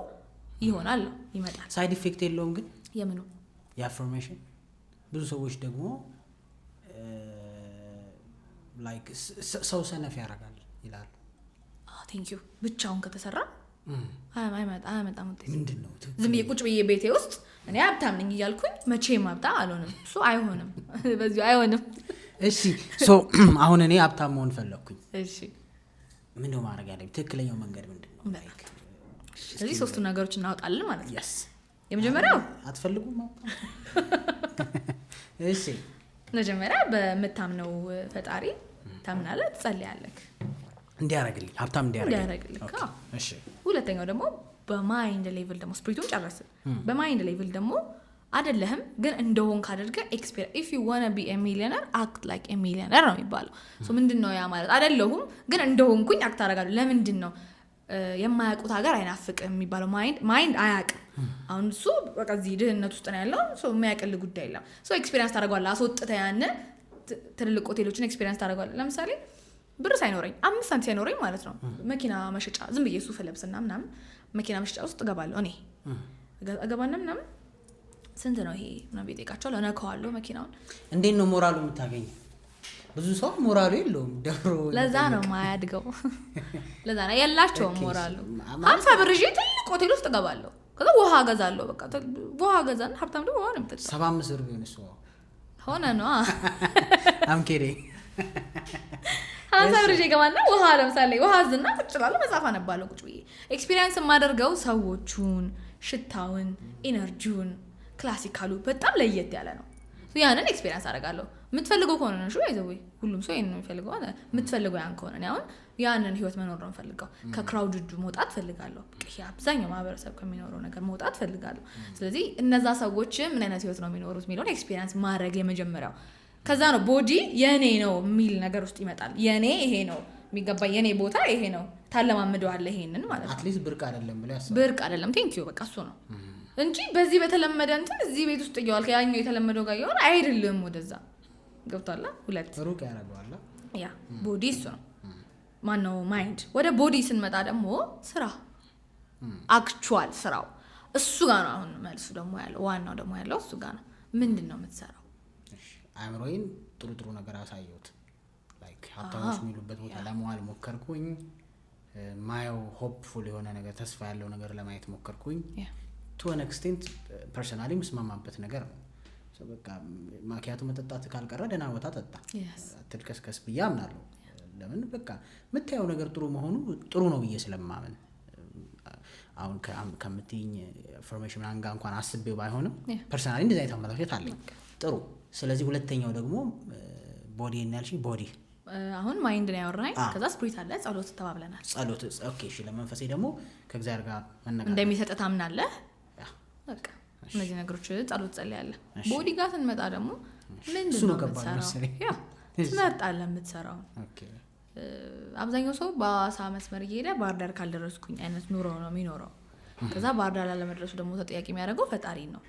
ይሆናል ይመጣል ሳይድ ኢፌክት የለውም ግን የምኑ የአፈርሜሽን ብዙ ሰዎች ደግሞ ላይክ ሰው ሰነፍ ያደርጋል ይላሉ ቴንክ ዩ ብቻውን ከተሰራ አይመጣም ምንድነው ዝም ቁጭ ብዬ ቤቴ ውስጥ እኔ ሀብታም ነኝ እያልኩኝ መቼም ሀብታም አልሆንም እሱ አይሆንም በዚሁ አይሆንም እሺ ሶ አሁን እኔ ሀብታም መሆን ፈለኩኝ እሺ ምንድነው ማድረግ ያለብኝ ትክክለኛው መንገድ ምንድነው ላይክ ስለዚህ 3 ነገሮች እናወጣለን ማለት ነው yes የመጀመሪያው አትፈልጉም እሺ መጀመሪያ በመታምነው ፈጣሪ ታምናለህ ትጸልያለህ እንዲያረግልኝ ሀብታም እንዲያረግልኝ እሺ ሁለተኛው ደግሞ በማይንድ ሌቭል ደግሞ ስፒሪቱን ጨረስን በማይንድ ሌቭል ደግሞ አይደለህም ግን እንደሆንክ አድርገህ ኤክስፒሪየንስ if you want to be a millionaire act like a millionaire ነው የሚባለው ሶ ምንድነው ያ ማለት አይደለሁም ግን እንደሆንኩኝ አክት አደርጋለሁ ለምንድነው የማያውቁት ሀገር አይናፍቅም የሚባለው ማይንድ አያውቅም አሁን እሱ በቃ እዚህ ድህነት ውስጥ ነው ያለው ሶ የሚያውቅል ጉዳይ የለም ሶ ኤክስፒሪየንስ ታደርጋለህ አስወጥተህ ያን ትልልቅ ሆቴሎችን ኤክስፒሪየንስ ታደርጋለህ ለምሳሌ ብር ሳይኖረኝ 5 ሳንቲም ሳይኖረኝ ማለት ነው መኪና መሸጫ ዝም ብዬ ሱፍ ለብስና ምናምን መኪና መሸጫ ውስጥ እገባለሁ እኔ እገባና ምናምን ስንት ነው ይሄ ምናምን ቤቴቃቸው ለነካዋለሁ መኪናውን እንዴት ነው ሞራሉ የምታገኘው ብዙ ሰው ሞራሉ የለውም ደብሮ ለዛ ነው ማያድገው ለዛ ነው ያላቸው ሞራሉ 50 ብር ይዤ ትልቅ ሆቴል ውስጥ እገባለሁ ከዛ ውሃ ገዛለሁ በቃ ውሃ ገዛና ሀብታም ደግሞ ውሃ ነው የምጠጣው 75 ብር ቢሆን እሱ ሆነ ነው አምኬሬ አንተ ብርጄ ገባና ውሃ ለምሳሌ ውሃ ዝና ፍጭላለ መጻፍ አነባለሁ ቁጭ ብዬ ኤክስፒሪየንስ ማደርገው ሰዎቹን ሽታውን ኢነርጂውን ክላሲካሉ በጣም ለየት ያለ ነው ያንን ኤክስፒሪየንስ አደርጋለሁ የምትፈልገው ከሆነ ነው አይዘው ሁሉም ሰው ይሄንን የሚፈልገው የምትፈልገው ያን ከሆነ ነው አሁን ያንን ህይወት መኖር ነው ፈልገው ከክራውድዱ መውጣት ፈልጋለሁ በቃ አብዛኛው ማህበረሰብ ከሚኖረው ነገር መውጣት ፈልጋለሁ ስለዚህ እነዛ ሰዎች ምን አይነት ህይወት ነው የሚኖሩት የሚለውን ኤክስፒሪየንስ ማድረግ የመጀመሪያው ከዛ ነው ቦዲ የኔ ነው የሚል ነገር ውስጥ ይመጣል የኔ ይሄ ነው የሚገባ የኔ ቦታ ይሄ ነው ታለማምደዋለህ ይሄንን ማለት ነው አትሊስት ብርቅ አይደለም ብለ ያሰብ ብርቅ አይደለም ቴንክ ዩ በቃ እሱ ነው እንጂ በዚህ በተለመደ እንትን እዚህ ቤት ውስጥ ይያዋል ከያኛው የተለመደው ጋር ይሆን አይደለም ወደዛ ገብቷላ ሁለት ሩቅ ያረጋዋላ ያ ቦዲ እሱ ነው ማን ነው ማይንድ ወደ ቦዲ ስንመጣ ደግሞ ስራ አክቹዋል ስራው እሱ ጋር ነው አሁን መልሱ ደግሞ ያለው ዋናው ደግሞ ያለው እሱ ጋር ነው ምንድነው የምትሰራው አእምሮዬን ጥሩ ነገር አሳየሁት ላይክ ሀብታሞች የሚሉበት ቦታ ለመዋል ሞከርኩኝ ማየው ሆፕፉል የሆነ ነገር ተስፋ ያለው ነገር ለማየት ሞከርኩኝ to an extent personally መስማማበት ነገር ነው በቃ ማኪያቱ መጠጣት ካልቀረ ደህና ቦታ ጠጣ አትልከስከስ ብዬ አምናለሁ ለምን በቃ የምታየው ነገር ጥሩ መሆኑ ጥሩ ነው ብዬ ስለማመን አሁን ከምትይኝ ኢንፎርሜሽን ምናምን ጋር እንኳን አስቤው ባይሆንም ፐርሰናሊ እንደዛ የተመለከተ አለኝ። ጥሩ። ስለዚህ ሁለተኛው ደግሞ ቦዲ እናልሽ ቦዲ አሁን ማይንድ ነው ያወራኝ። ከዛ ስፒሪት አለ፣ ጸሎት ተባብለናል። ጸሎት ኦኬ። እሺ ለመንፈሴ ደግሞ ከእግዚአብሔር ጋር መነጋገር እንደሚሰጥ ታምናለህ። በቃ እነዚህ ነገሮች ጸሎት ጸልያለህ። ቦዲ ጋር ስንመጣ ደግሞ ምንድን ነው የምትሰራው? ያው ትመርጣለህ የምትሰራው። አብዛኛው ሰው በአሳ መስመር እየሄደ ባህር ዳር ካልደረስኩኝ አይነት ኑሮ ነው የሚኖረው። ከዛ ባህር ዳር ላለመድረሱ ደግሞ ተጠያቂ የሚያደርገው ፈጣሪ ነው።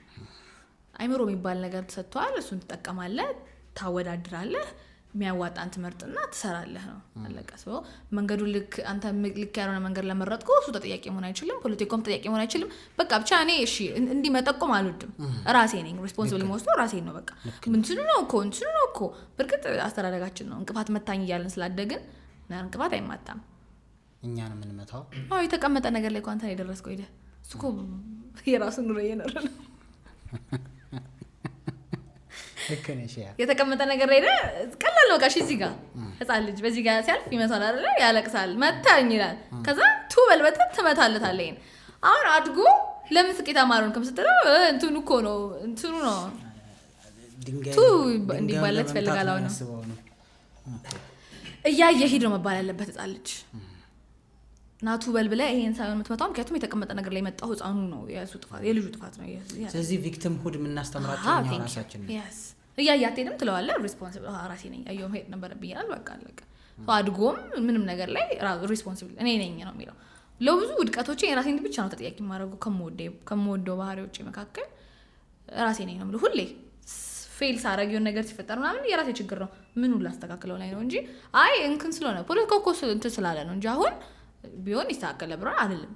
አይምሮ የሚባል ነገር ተሰጥቷል። እሱን ትጠቀማለህ፣ ታወዳድራለህ፣ የሚያዋጣን ትመርጥና ትሰራለህ ነው አለቀ። ሰው መንገዱ ልክ አንተ ልክ ያልሆነ መንገድ ለመረጥከው እሱ ተጠያቂ መሆን አይችልም፣ ፖለቲካውም ተጠያቂ መሆን አይችልም። በቃ ብቻ እኔ እሺ እንዲህ መጠቆም አልወድም። ራሴ ነኝ ሪስፖንሲብል የምወስደው ራሴ ነው። በቃ እንትኑ ነው እኮ በርግጥ አስተዳደጋችን ነው እንቅፋት መታኝ እያለን ስላደግን እንቅፋት አይማታም፣ እኛን የምንመታው። አዎ የተቀመጠ ነገር ላይ ኳንታ የደረስከው ሄደ እሱ እኮ የራሱን ኑሮ እየኖረ ነው። የተቀመጠ ነገር ላይ ቀላል ነው። ጋሽ እዚህ ጋር ህፃን ልጅ በዚህ ጋር ሲያልፍ ይመታል አይደለ? ያለቅሳል፣ መታኝ ይላል። ከዛ ቱ በልበተ ትመታለታለህ። ይሄን አሁን አድጎ ለምን ስኬታማ አልሆንክም ከምስትለው እንትኑ እኮ ነው እንትኑ ነው ቱ እንዲባለት ይፈልጋል። አሁን እያየ ሂድ ነው መባል ያለበት ህፃን ልጅ ናቱ በልብለ ይሄን ሳይሆን የምትመታው ምክንያቱም የተቀመጠ ነገር ላይ መጣው ህፃኑ ነው የሱ ጥፋት የልጁ ጥፋት ነው። ስለዚህ ቪክቲም ሁድ የምናስተምራቸው እኛ ራሳችን ነው። እያያት ሄድም ትለዋለህ ሪስፖንሲብል ራሴ ነኝ አየሁም ሄድ ነበረብኝ ይላል። በቃ አለቀ። አድጎም ምንም ነገር ላይ ሪስፖንሲብል እኔ ነኝ ነው የሚለው። ለብዙ ውድቀቶቼ የራሴን ብቻ ነው ተጠያቂ የማደርገው። ከምወደው ባህሪዎቼ መካከል ራሴ ነኝ ነው የምለው። ሁሌ ፌል ሳረግ የሆነ ነገር ሲፈጠር ምናምን የራሴ ችግር ነው ምኑን ላስተካክለው ላይ ነው እንጂ አይ እንክን ስለሆነ ፖለቲካው እኮ እንትን ስላለ ነው እንጂ አሁን ቢሆን ይስተካከለ ብራ አይደለም።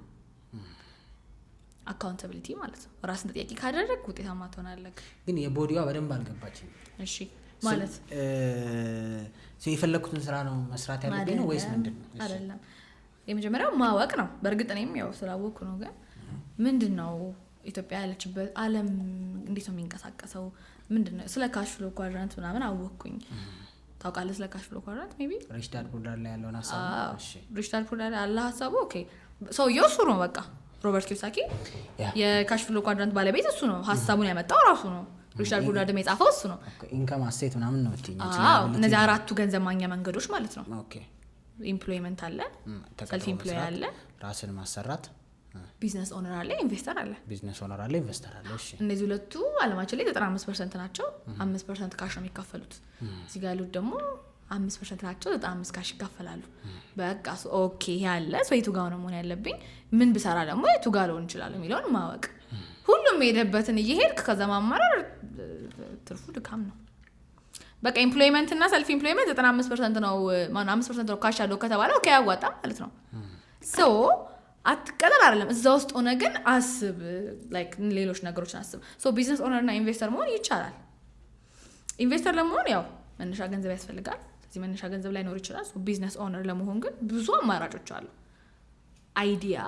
አካውንታቢሊቲ ማለት ነው ራስን ተጠያቂ ካደረግ ውጤታማ ትሆናለህ። ግን የቦዲዋ በደንብ አልገባችኝ። እሺ ማለት የፈለኩትን ስራ ነው መስራት ያለብኝ ነው ወይስ ምንድነው? አይደለም የመጀመሪያው ማወቅ ነው። በእርግጥ እኔም ያው ስላወቅኩ ነው። ግን ምንድነው ኢትዮጵያ ያለችበት ዓለም እንዴት ነው የሚንቀሳቀሰው? ምንድነው ስለ ካሽ ፍሎ ኳድራንት ምናምን አወቅኩኝ። ታውቃለህ ስለ ካሽ ፍሎ ኳድራንት? ሜቢ ሪች ዳድ ፑር ዳድ ላይ ያለውን ሐሳብ። እሺ ሪች ዳድ ፑር ዳድ ያለ ሐሳቡ ኦኬ። ሰው እሱ ነው በቃ ሮበርት ኪዮሳኪ የካሽ ፍሎ ኳድራንት ባለቤት እሱ ነው። ሐሳቡን ያመጣው ራሱ ነው። ሪች ዳድ ፑር ዳድ የጻፈው እሱ ነው። ኢንካም አሴት ምናምን ነው ትይኝ። እነዚህ አራቱ ገንዘብ ማግኛ መንገዶች ማለት ነው። ኦኬ ኢምፕሎይመንት አለ፣ ሰልፍ ኢምፕሎይ አለ፣ ራስን ማሰራት፣ ቢዝነስ ኦነር አለ፣ ኢንቨስተር አለ። ቢዝነስ ኦነር አለ፣ ኢንቨስተር አለ። እሺ እነዚህ ሁለቱ ዓለማችን ላይ 95% ናቸው። 5% ካሽ ነው የሚካፈሉት። እዚህ ጋር ያሉት ደግሞ 5% ናቸው። 95 ካሽ ይካፈላሉ። በቃ ኦኬ ያለ ሰይቱ ጋር ነው መሆን ያለብኝ። ምን ብሰራ ደግሞ የቱ ጋር ልሆን ይችላል የሚለውን ማወቅ። ሁሉም የሄደበትን እየሄድክ ከዛ ማማረር ትርፉ ድካም ነው። በቃ ኢምፕሎይመንት እና ሰልፍ ኢምፕሎይመንት 95% ነው። ማን 5% ነው ካሽ ያለው ከተባለ ኦኬ ያዋጣ ማለት ነው። ሶ አትቀለል አይደለም። እዛ ውስጥ ሆነ ግን አስብ፣ ላይክ ሌሎች ነገሮችን አስብ። ሶ ቢዝነስ ኦነር እና ኢንቨስተር መሆን ይቻላል። ኢንቨስተር ለመሆን ያው መነሻ ገንዘብ ያስፈልጋል። ስለዚህ መነሻ ገንዘብ ላይ ኖር ይችላል። ሶ ቢዝነስ ኦነር ለመሆን ግን ብዙ አማራጮች አሉ። አይዲያ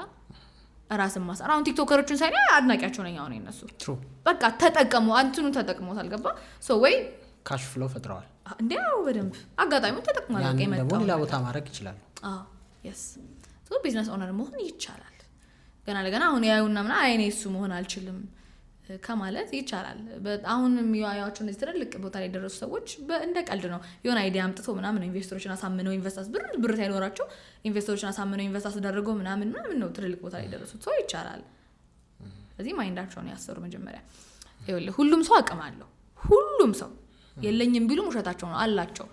ራስን ማሰራ። አሁን ቲክቶከሮችን ሳይኔ አድናቂያቸው ነኝ። አሁን እነሱ በቃ ተጠቀሙ፣ አንቱን ተጠቅሞት አልገባ ሶ ወይ ካሽ ፍሎ ፈጥረዋል እንዴው በደንብ አጋጣሚው ተጠቅሟል። በቃ ደግሞ ሌላ ቦታ ማድረግ ይችላል። የስ ሶ ቢዝነስ ኦነር መሆን ይቻላል። ገና ለገና አሁን ያዩና ምና አይኔ እሱ መሆን አልችልም ከማለት ይቻላል። አሁን የሚያዩአቸው እነዚህ ትልልቅ ቦታ ላይ የደረሱ ሰዎች እንደ ቀልድ ነው የሆነ አይዲያ አምጥቶ ምናምን ኢንቨስተሮችን አሳምነው ኢንቨስታስ ብር ሳይኖራቸው ኢንቨስተሮችን አሳምነው ኢንቨስታስ አደረገው ምናምን ነው ትልልቅ ቦታ ላይ የደረሱት። ሰው ይቻላል። ስለዚህ ማይንዳቸውን ያሰሩ መጀመሪያ ይኸውልህ ሁሉም ሰው አቅም አለው። ሁሉም ሰው የለኝም ቢሉ ውሸታቸው ነው አላቸው።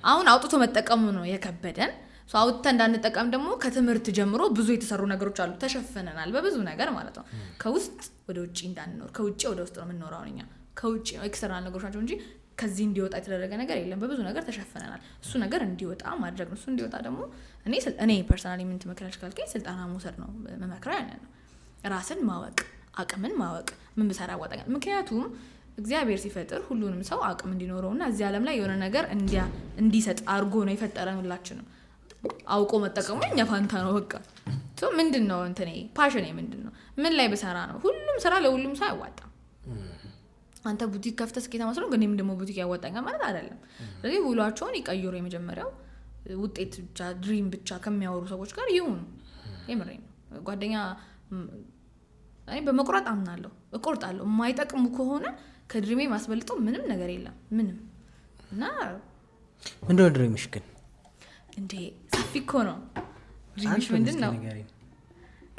አሁን አውጥቶ መጠቀሙ ነው የከበደን። ሰው አውጥተን እንዳንጠቀም ደግሞ ከትምህርት ጀምሮ ብዙ የተሰሩ ነገሮች አሉ። ተሸፍነናል በብዙ ነገር ማለት ነው። ከውስጥ ወደ ውጪ እንዳንኖር ከውጪ ወደ ውስጥ ነው የምንኖረው። እኛ ከውጪ ኤክስተርናል ነገሮች ናቸው እንጂ ከዚህ እንዲወጣ የተደረገ ነገር የለም። በብዙ ነገር ተሸፍነናል። እሱ ነገር እንዲወጣ ማድረግ ነው። እሱ እንዲወጣ ደግሞ እኔ ፐርሰናሊ ምን ትመክራለሽ ካልከኝ ስልጣና መውሰድ ነው መመክረው። ያንን ነው ራስን ማወቅ፣ አቅምን ማወቅ፣ ምን ብሰራ ያዋጣኛል። ምክንያቱም እግዚአብሔር ሲፈጥር ሁሉንም ሰው አቅም እንዲኖረውና እዚህ ዓለም ላይ የሆነ ነገር እንዲሰጥ አድርጎ ነው የፈጠረን ሁላችንም። አውቆ መጠቀሙ እኛ ፋንታ ነው። በቃ ምንድነው እንትኔ ፓሽኔ ምንድነው? ምን ላይ በሰራ ነው? ሁሉም ስራ ለሁሉም ሰው አይዋጣም። አንተ ቡቲክ ከፍተህ ስኬታማ መስሎ ግን ደግሞ ቡቲክ ያዋጣኛል ማለት አይደለም። ስለዚህ ውሏቸውን ይቀይሩ። የመጀመሪያው ውጤት ብቻ ድሪም ብቻ ከሚያወሩ ሰዎች ጋር ይሁን። የምሬን ነው። ጓደኛ እኔ በመቁረጥ አምናለሁ፣ እቆርጣለሁ። የማይጠቅሙ ከሆነ ከድሪሜ ማስበልጠው ምንም ነገር የለም ምንም። እና ምንድነው ድሪምሽ ግን? እንዴ ሰፊ እኮ ነው ድሪምሽ። ምንድን ነው?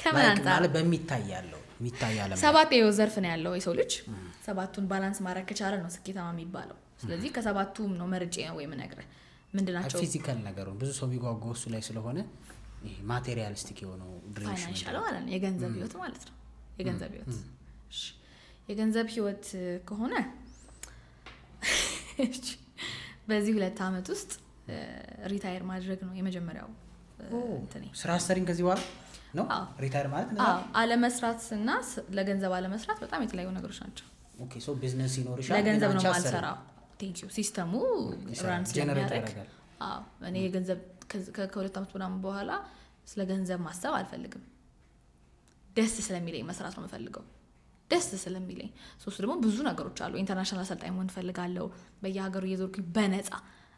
ከምን አንጻር? ማለት በሚታይ ያለው የሚታያለ 7 የህይወት ዘርፍ ነው ያለው የሰው ልጅ። 7ቱን ባላንስ ማድረግ ከቻለ ነው ስኬታማ የሚባለው። ስለዚህ ከ7ቱም ነው መርጬ ነው ወይ የምነግርህ ምንድናቸው። ፊዚካል ነገሩ ብዙ ሰው ቢጓጓው እሱ ላይ ስለሆነ ይሄ ማቴሪያሊስቲክ የሆነው ድሪምሽ ፋይናንሻል ማለት ነው፣ የገንዘብ ህይወት ማለት ነው። የገንዘብ ህይወት እሺ፣ የገንዘብ ህይወት ከሆነ በዚህ 2 አመት ውስጥ ሪታየር ማድረግ ነው የመጀመሪያው እንትኔ። ስራ አሰሪኝ ከዚህ በኋላ ነው ሪታየር ማለት ነው። አለመስራት እና ለገንዘብ አለመስራት በጣም የተለያዩ ነገሮች ናቸው። ኦኬ ሶ ቢዝነስ ይኖርሻል፣ ለገንዘብ ነው ማልሰራው። ቴንክ ዩ ሲስተሙ ራን ስለሚያደርግ። እኔ የገንዘብ ከ2 አመት ምናምን በኋላ ስለ ገንዘብ ማሰብ አልፈልግም። ደስ ስለሚለኝ መስራት ነው የምፈልገው፣ ደስ ስለሚለኝ። ሶስት ደግሞ ብዙ ነገሮች አሉ። ኢንተርናሽናል አሰልጣኝ መሆን እፈልጋለሁ። በየሀገሩ እየዞርኩኝ በነፃ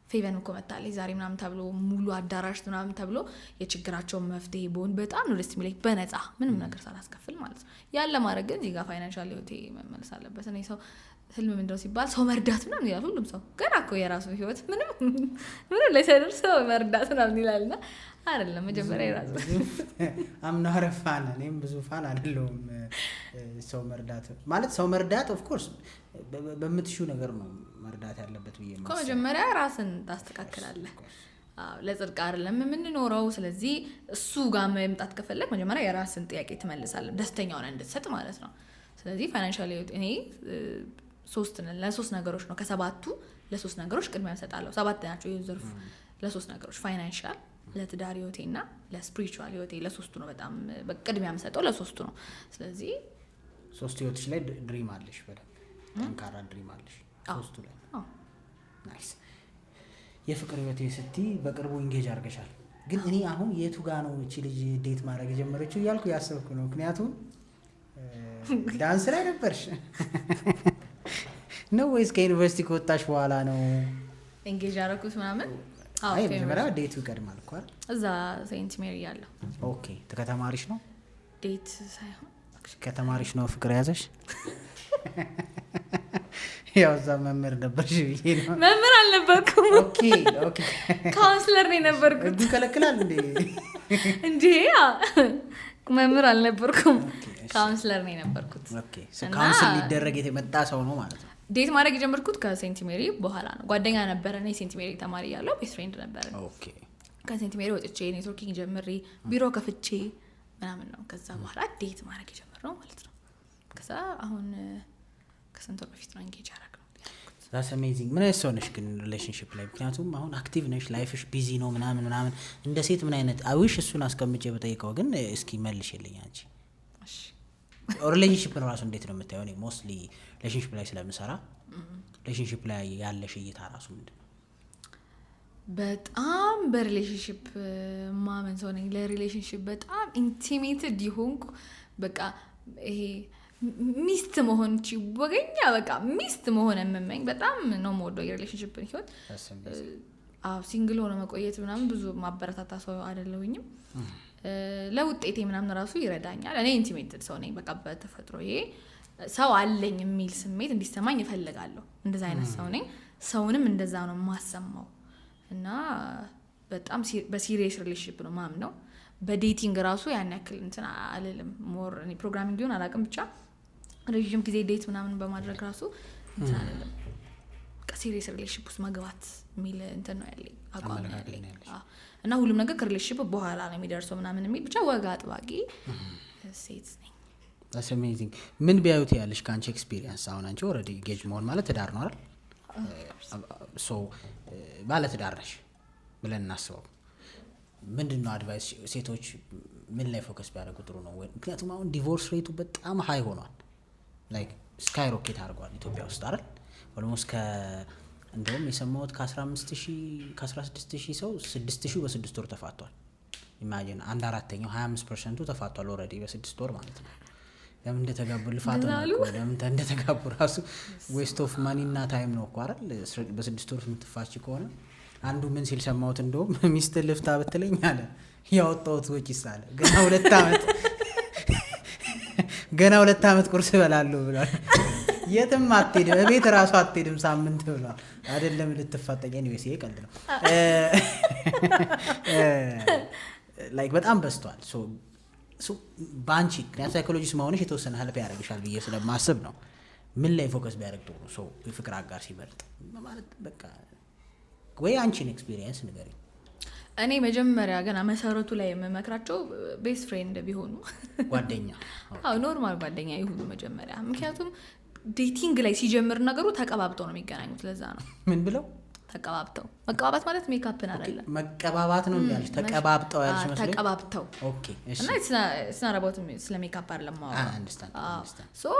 ፌቨን እኮ መጣለች ዛሬ ምናምን ተብሎ ሙሉ አዳራሽ ምናምን ተብሎ የችግራቸውን መፍትሄ በሆን በጣም ነው ደስ የሚለኝ፣ በነፃ ምንም ነገር ሳላስከፍል ማለት ነው። ያለ ማድረግ ግን እዚህ ጋር ፋይናንሻል ህይወቴ መመለስ አለበት። እኔ ሰው ህልም ምንድነው ሲባል ሰው መርዳት ምናምን ይላል ሁሉም ሰው። ገና እኮ የራሱ ህይወት ምንም ላይ ሳይደርስ ሰው መርዳት ምናምን ይላልና አይደለም መጀመሪያ የራሱ አምናረ ፋን። እኔም ብዙ ፋን አይደለሁም ሰው መርዳት ማለት። ሰው መርዳት ኦፍ ኮርስ በምትሹ ነገር ነው መርዳት ያለበት ብዬ ማለት ነው። መጀመሪያ ራስን ታስተካክላለህ። ለጽድቅ አይደለም የምንኖረው። ስለዚህ እሱ ጋር መምጣት ከፈለክ መጀመሪያ የራስን ጥያቄ ትመልሳለህ፣ ደስተኛ ሆነህ እንድትሰጥ ማለት ነው። ስለዚህ ፋይናንሻል ህይወት እኔ ለሶስት ነገሮች ነው ከ7ቱ ለ3 ነገሮች ቅድሚያ እሰጣለሁ። 7 ናቸው የዘርፉ። ለ3 ነገሮች ፋይናንሻል፣ ለትዳር ህይወቴና ለስፒሪቹዋል ህይወቴ ለ3ቱ ነው በጣም ቅድሚያ የምሰጠው፣ ለ3ቱ ነው። ስለዚህ 3 ህይወትሽ ላይ ድሪም አለሽ፣ በደንብ ጠንካራ ድሪም አለሽ 3ቱ ላይ። ናይስ። የፍቅር ህይወቴ ስትይ በቅርቡ ኢንጌጅ አድርገሻል። ግን እኔ አሁን የቱ ጋር ነው እቺ ልጅ ዴት ማድረግ የጀመረችው እያልኩ ያሰብኩ ነው። ምክንያቱም ዳንስ ላይ ነበርሽ ነው ወይስ ከዩኒቨርሲቲ ከወጣሽ በኋላ ነው ኢንጌጅ አደረኩት ምናምን? አይ መጀመሪያ ዴቱ ይቀድማል እኮ አይደል? እዛ ሴንት ሜሪ ያለው። ኦኬ ከተማሪሽ ነው ዴት ሳይሆን ከተማሪሽ ነው ፍቅር ያዘሽ? ያው እዛ መምህር ነበርሽ ብዬ ነው። መምህር አልነበርኩም። ኦኬ ኦኬ ካውንስለር ነው የነበርኩት። ይከለክላል እንዴ? መምህር አልነበርኩም፣ ካውንስለር ነው የነበርኩት። ኦኬ ካውንስል ሊደረግ የመጣ ሰው ነው ማለት ነው። ዴት ማድረግ የጀመርኩት ከሴንት ሜሪ በኋላ ነው። ጓደኛ ነበረ፣ እኔ ሴንት ሜሪ ተማሪ ያለው ቤስት ፍሬንድ ነበረ። ኦኬ ከሴንት ሜሪ ወጥቼ ኔትወርኪንግ ጀምሬ ቢሮ ከፍቼ ምናምን ነው ከዛ በኋላ ዴት ማድረግ የጀመርነው ማለት ነው። ከዛ አሁን ከስንት ወር በፊት ነው ኢንጌጅ ያደረግነው። that's amazing። ምን አይነት ሰው ነሽ ግን ሪሌሽንሺፕ ላይ? ምክንያቱም አሁን አክቲቭ ነሽ፣ ላይፍሽ ቢዚ ነው ምናምን ምናምን። እንደ ሴት ምን አይነት አዊሽ እሱን አስቀምጬ በጠይቀው ግን እስኪ መልሽልኝ አንቺ። እሺ ሪሌሽንሺፕ ነው ራሱ እንዴት ነው የምታየው? እኔ ሞስትሊ ሪሌሽንሺፕ ላይ ስለምሰራ ሪሌሽንሺፕ ላይ ያለሽ እይታ ራሱ ምንድን ነው? በጣም በሪሌሽንሺፕ ማመን ሰው ነኝ። ለሪሌሽንሺፕ በጣም ኢንቲሜትድ ይሆንኩ። በቃ ይሄ ሚስት መሆን ወገኛ በቃ ሚስት መሆን የምመኝ በጣም ነው የምወደው የሪሌሽንሺፕን ህይወት። ሲንግል ሆነ መቆየት ምናምን ብዙ ማበረታታ ሰው አይደለሁኝም። ለውጤቴ ምናምን ራሱ ይረዳኛል። እኔ ኢንቲሜትድ ሰው ነኝ በቃ በተፈጥሮ። ይሄ ሰው አለኝ የሚል ስሜት እንዲሰማኝ እፈልጋለሁ። እንደዛ አይነት ሰው ነኝ። ሰውንም እንደዛ ነው የማሰማው እና በጣም በሲሪየስ ሪሌሽንሺፕ ነው ማምነው። በዴቲንግ ራሱ ያን ያክል እንትን አልልም። ሞር እኔ ፕሮግራሚንግ ቢሆን አላውቅም፣ ብቻ ረዥም ጊዜ ዴት ምናምን በማድረግ ራሱ እንትን አልልም። ሲሪየስ ሪሌሽንሺፕ ውስጥ መግባት የሚል እንትን ነው ያለኝ አቋም ያለኝ። እና ሁሉም ነገር ከሪሌሽንሺፕ በኋላ ነው የሚደርሰው ምናምን የሚል ብቻ ወግ አጥባቂ ሴት ነኝ። that's amazing። ምን ቢያዩት ያለሽ ከአንቺ ኤክስፒሪየንስ? አሁን አንቺ ኦልሬዲ ኢንጌጅ መሆን ማለት ትዳር ነው አይደል? ሶ ባለ ትዳር ነሽ ብለን እናስበው። ምንድነው አድቫይስ ሴቶች ምን ላይ ፎከስ ቢያደርጉ ጥሩ ነው? ምክንያቱም አሁን ዲቮርስ ሬቱ በጣም ሃይ ሆኗል። ላይክ ስካይ ሮኬት አድርጓል ኢትዮጵያ ውስጥ አይደል? ኦልሞስት እንደውም የሰማሁት ከ16,000 ሰው 6,000 በ6 ወር ተፋቷል። ኢማጂን 1/4 25% ተፋቷል ኦልሬዲ በ6 ወር ማለት ነው። ለምን እንደተጋቡ ልፋት ነው እኮ። ለምን እንደተጋቡ ራሱ ዌስት ኦፍ ማኒ እና ታይም ነው እኮ አይደል? በ6 ወር የምትፋች ከሆነ አንዱ ምን ሲል ሰማሁት፣ እንደውም ሚስት ልፍታ ብትለኝ አለ ያወጣሁት ወጪ ሳለ ገና 2 አመት ገና 2 ዓመት ቁርስ እበላለሁ ብሏል። የትም አትሄድም እቤት ራሱ አትሄድም ሳምንት ብሏል። አይደለም ልትፋጠኝ ኤኒዌይስ ይሄ ቀልድ ነው። ላይክ በጣም በዝቷል። በአንቺ ምክንያት ሳይኮሎጂስት መሆንሽ የተወሰነ ሄልፕ ያደርግሻል ብዬ ስለማስብ ነው። ምን ላይ ፎከስ ቢያደርግ ጥሩ ነው ሰው የፍቅር አጋር ሲመርጥ ማለት በቃ ወይ አንቺን ኤክስፒሪየንስ ንገሪኝ። እኔ መጀመሪያ ገና መሰረቱ ላይ የምመክራቸው ቤስት ፍሬንድ ቢሆኑ ጓደኛ ኖርማል ጓደኛ ይሁኑ መጀመሪያ። ምክንያቱም ዴቲንግ ላይ ሲጀምር ነገሩ ተቀባብተው ነው የሚገናኙት። ለዛ ነው ምን ብለው ተቀባብተው። መቀባባት ማለት ሜካፕን አይደለም መቀባባት ነው ያልሽ። ተቀባብተው ያልሽ መስሎኝ ተቀባብተው ኦኬ እሺ። እና it's not about ስለ ሜካፕ አይደለም ማለት ነው። አንደርስታንድ ሶ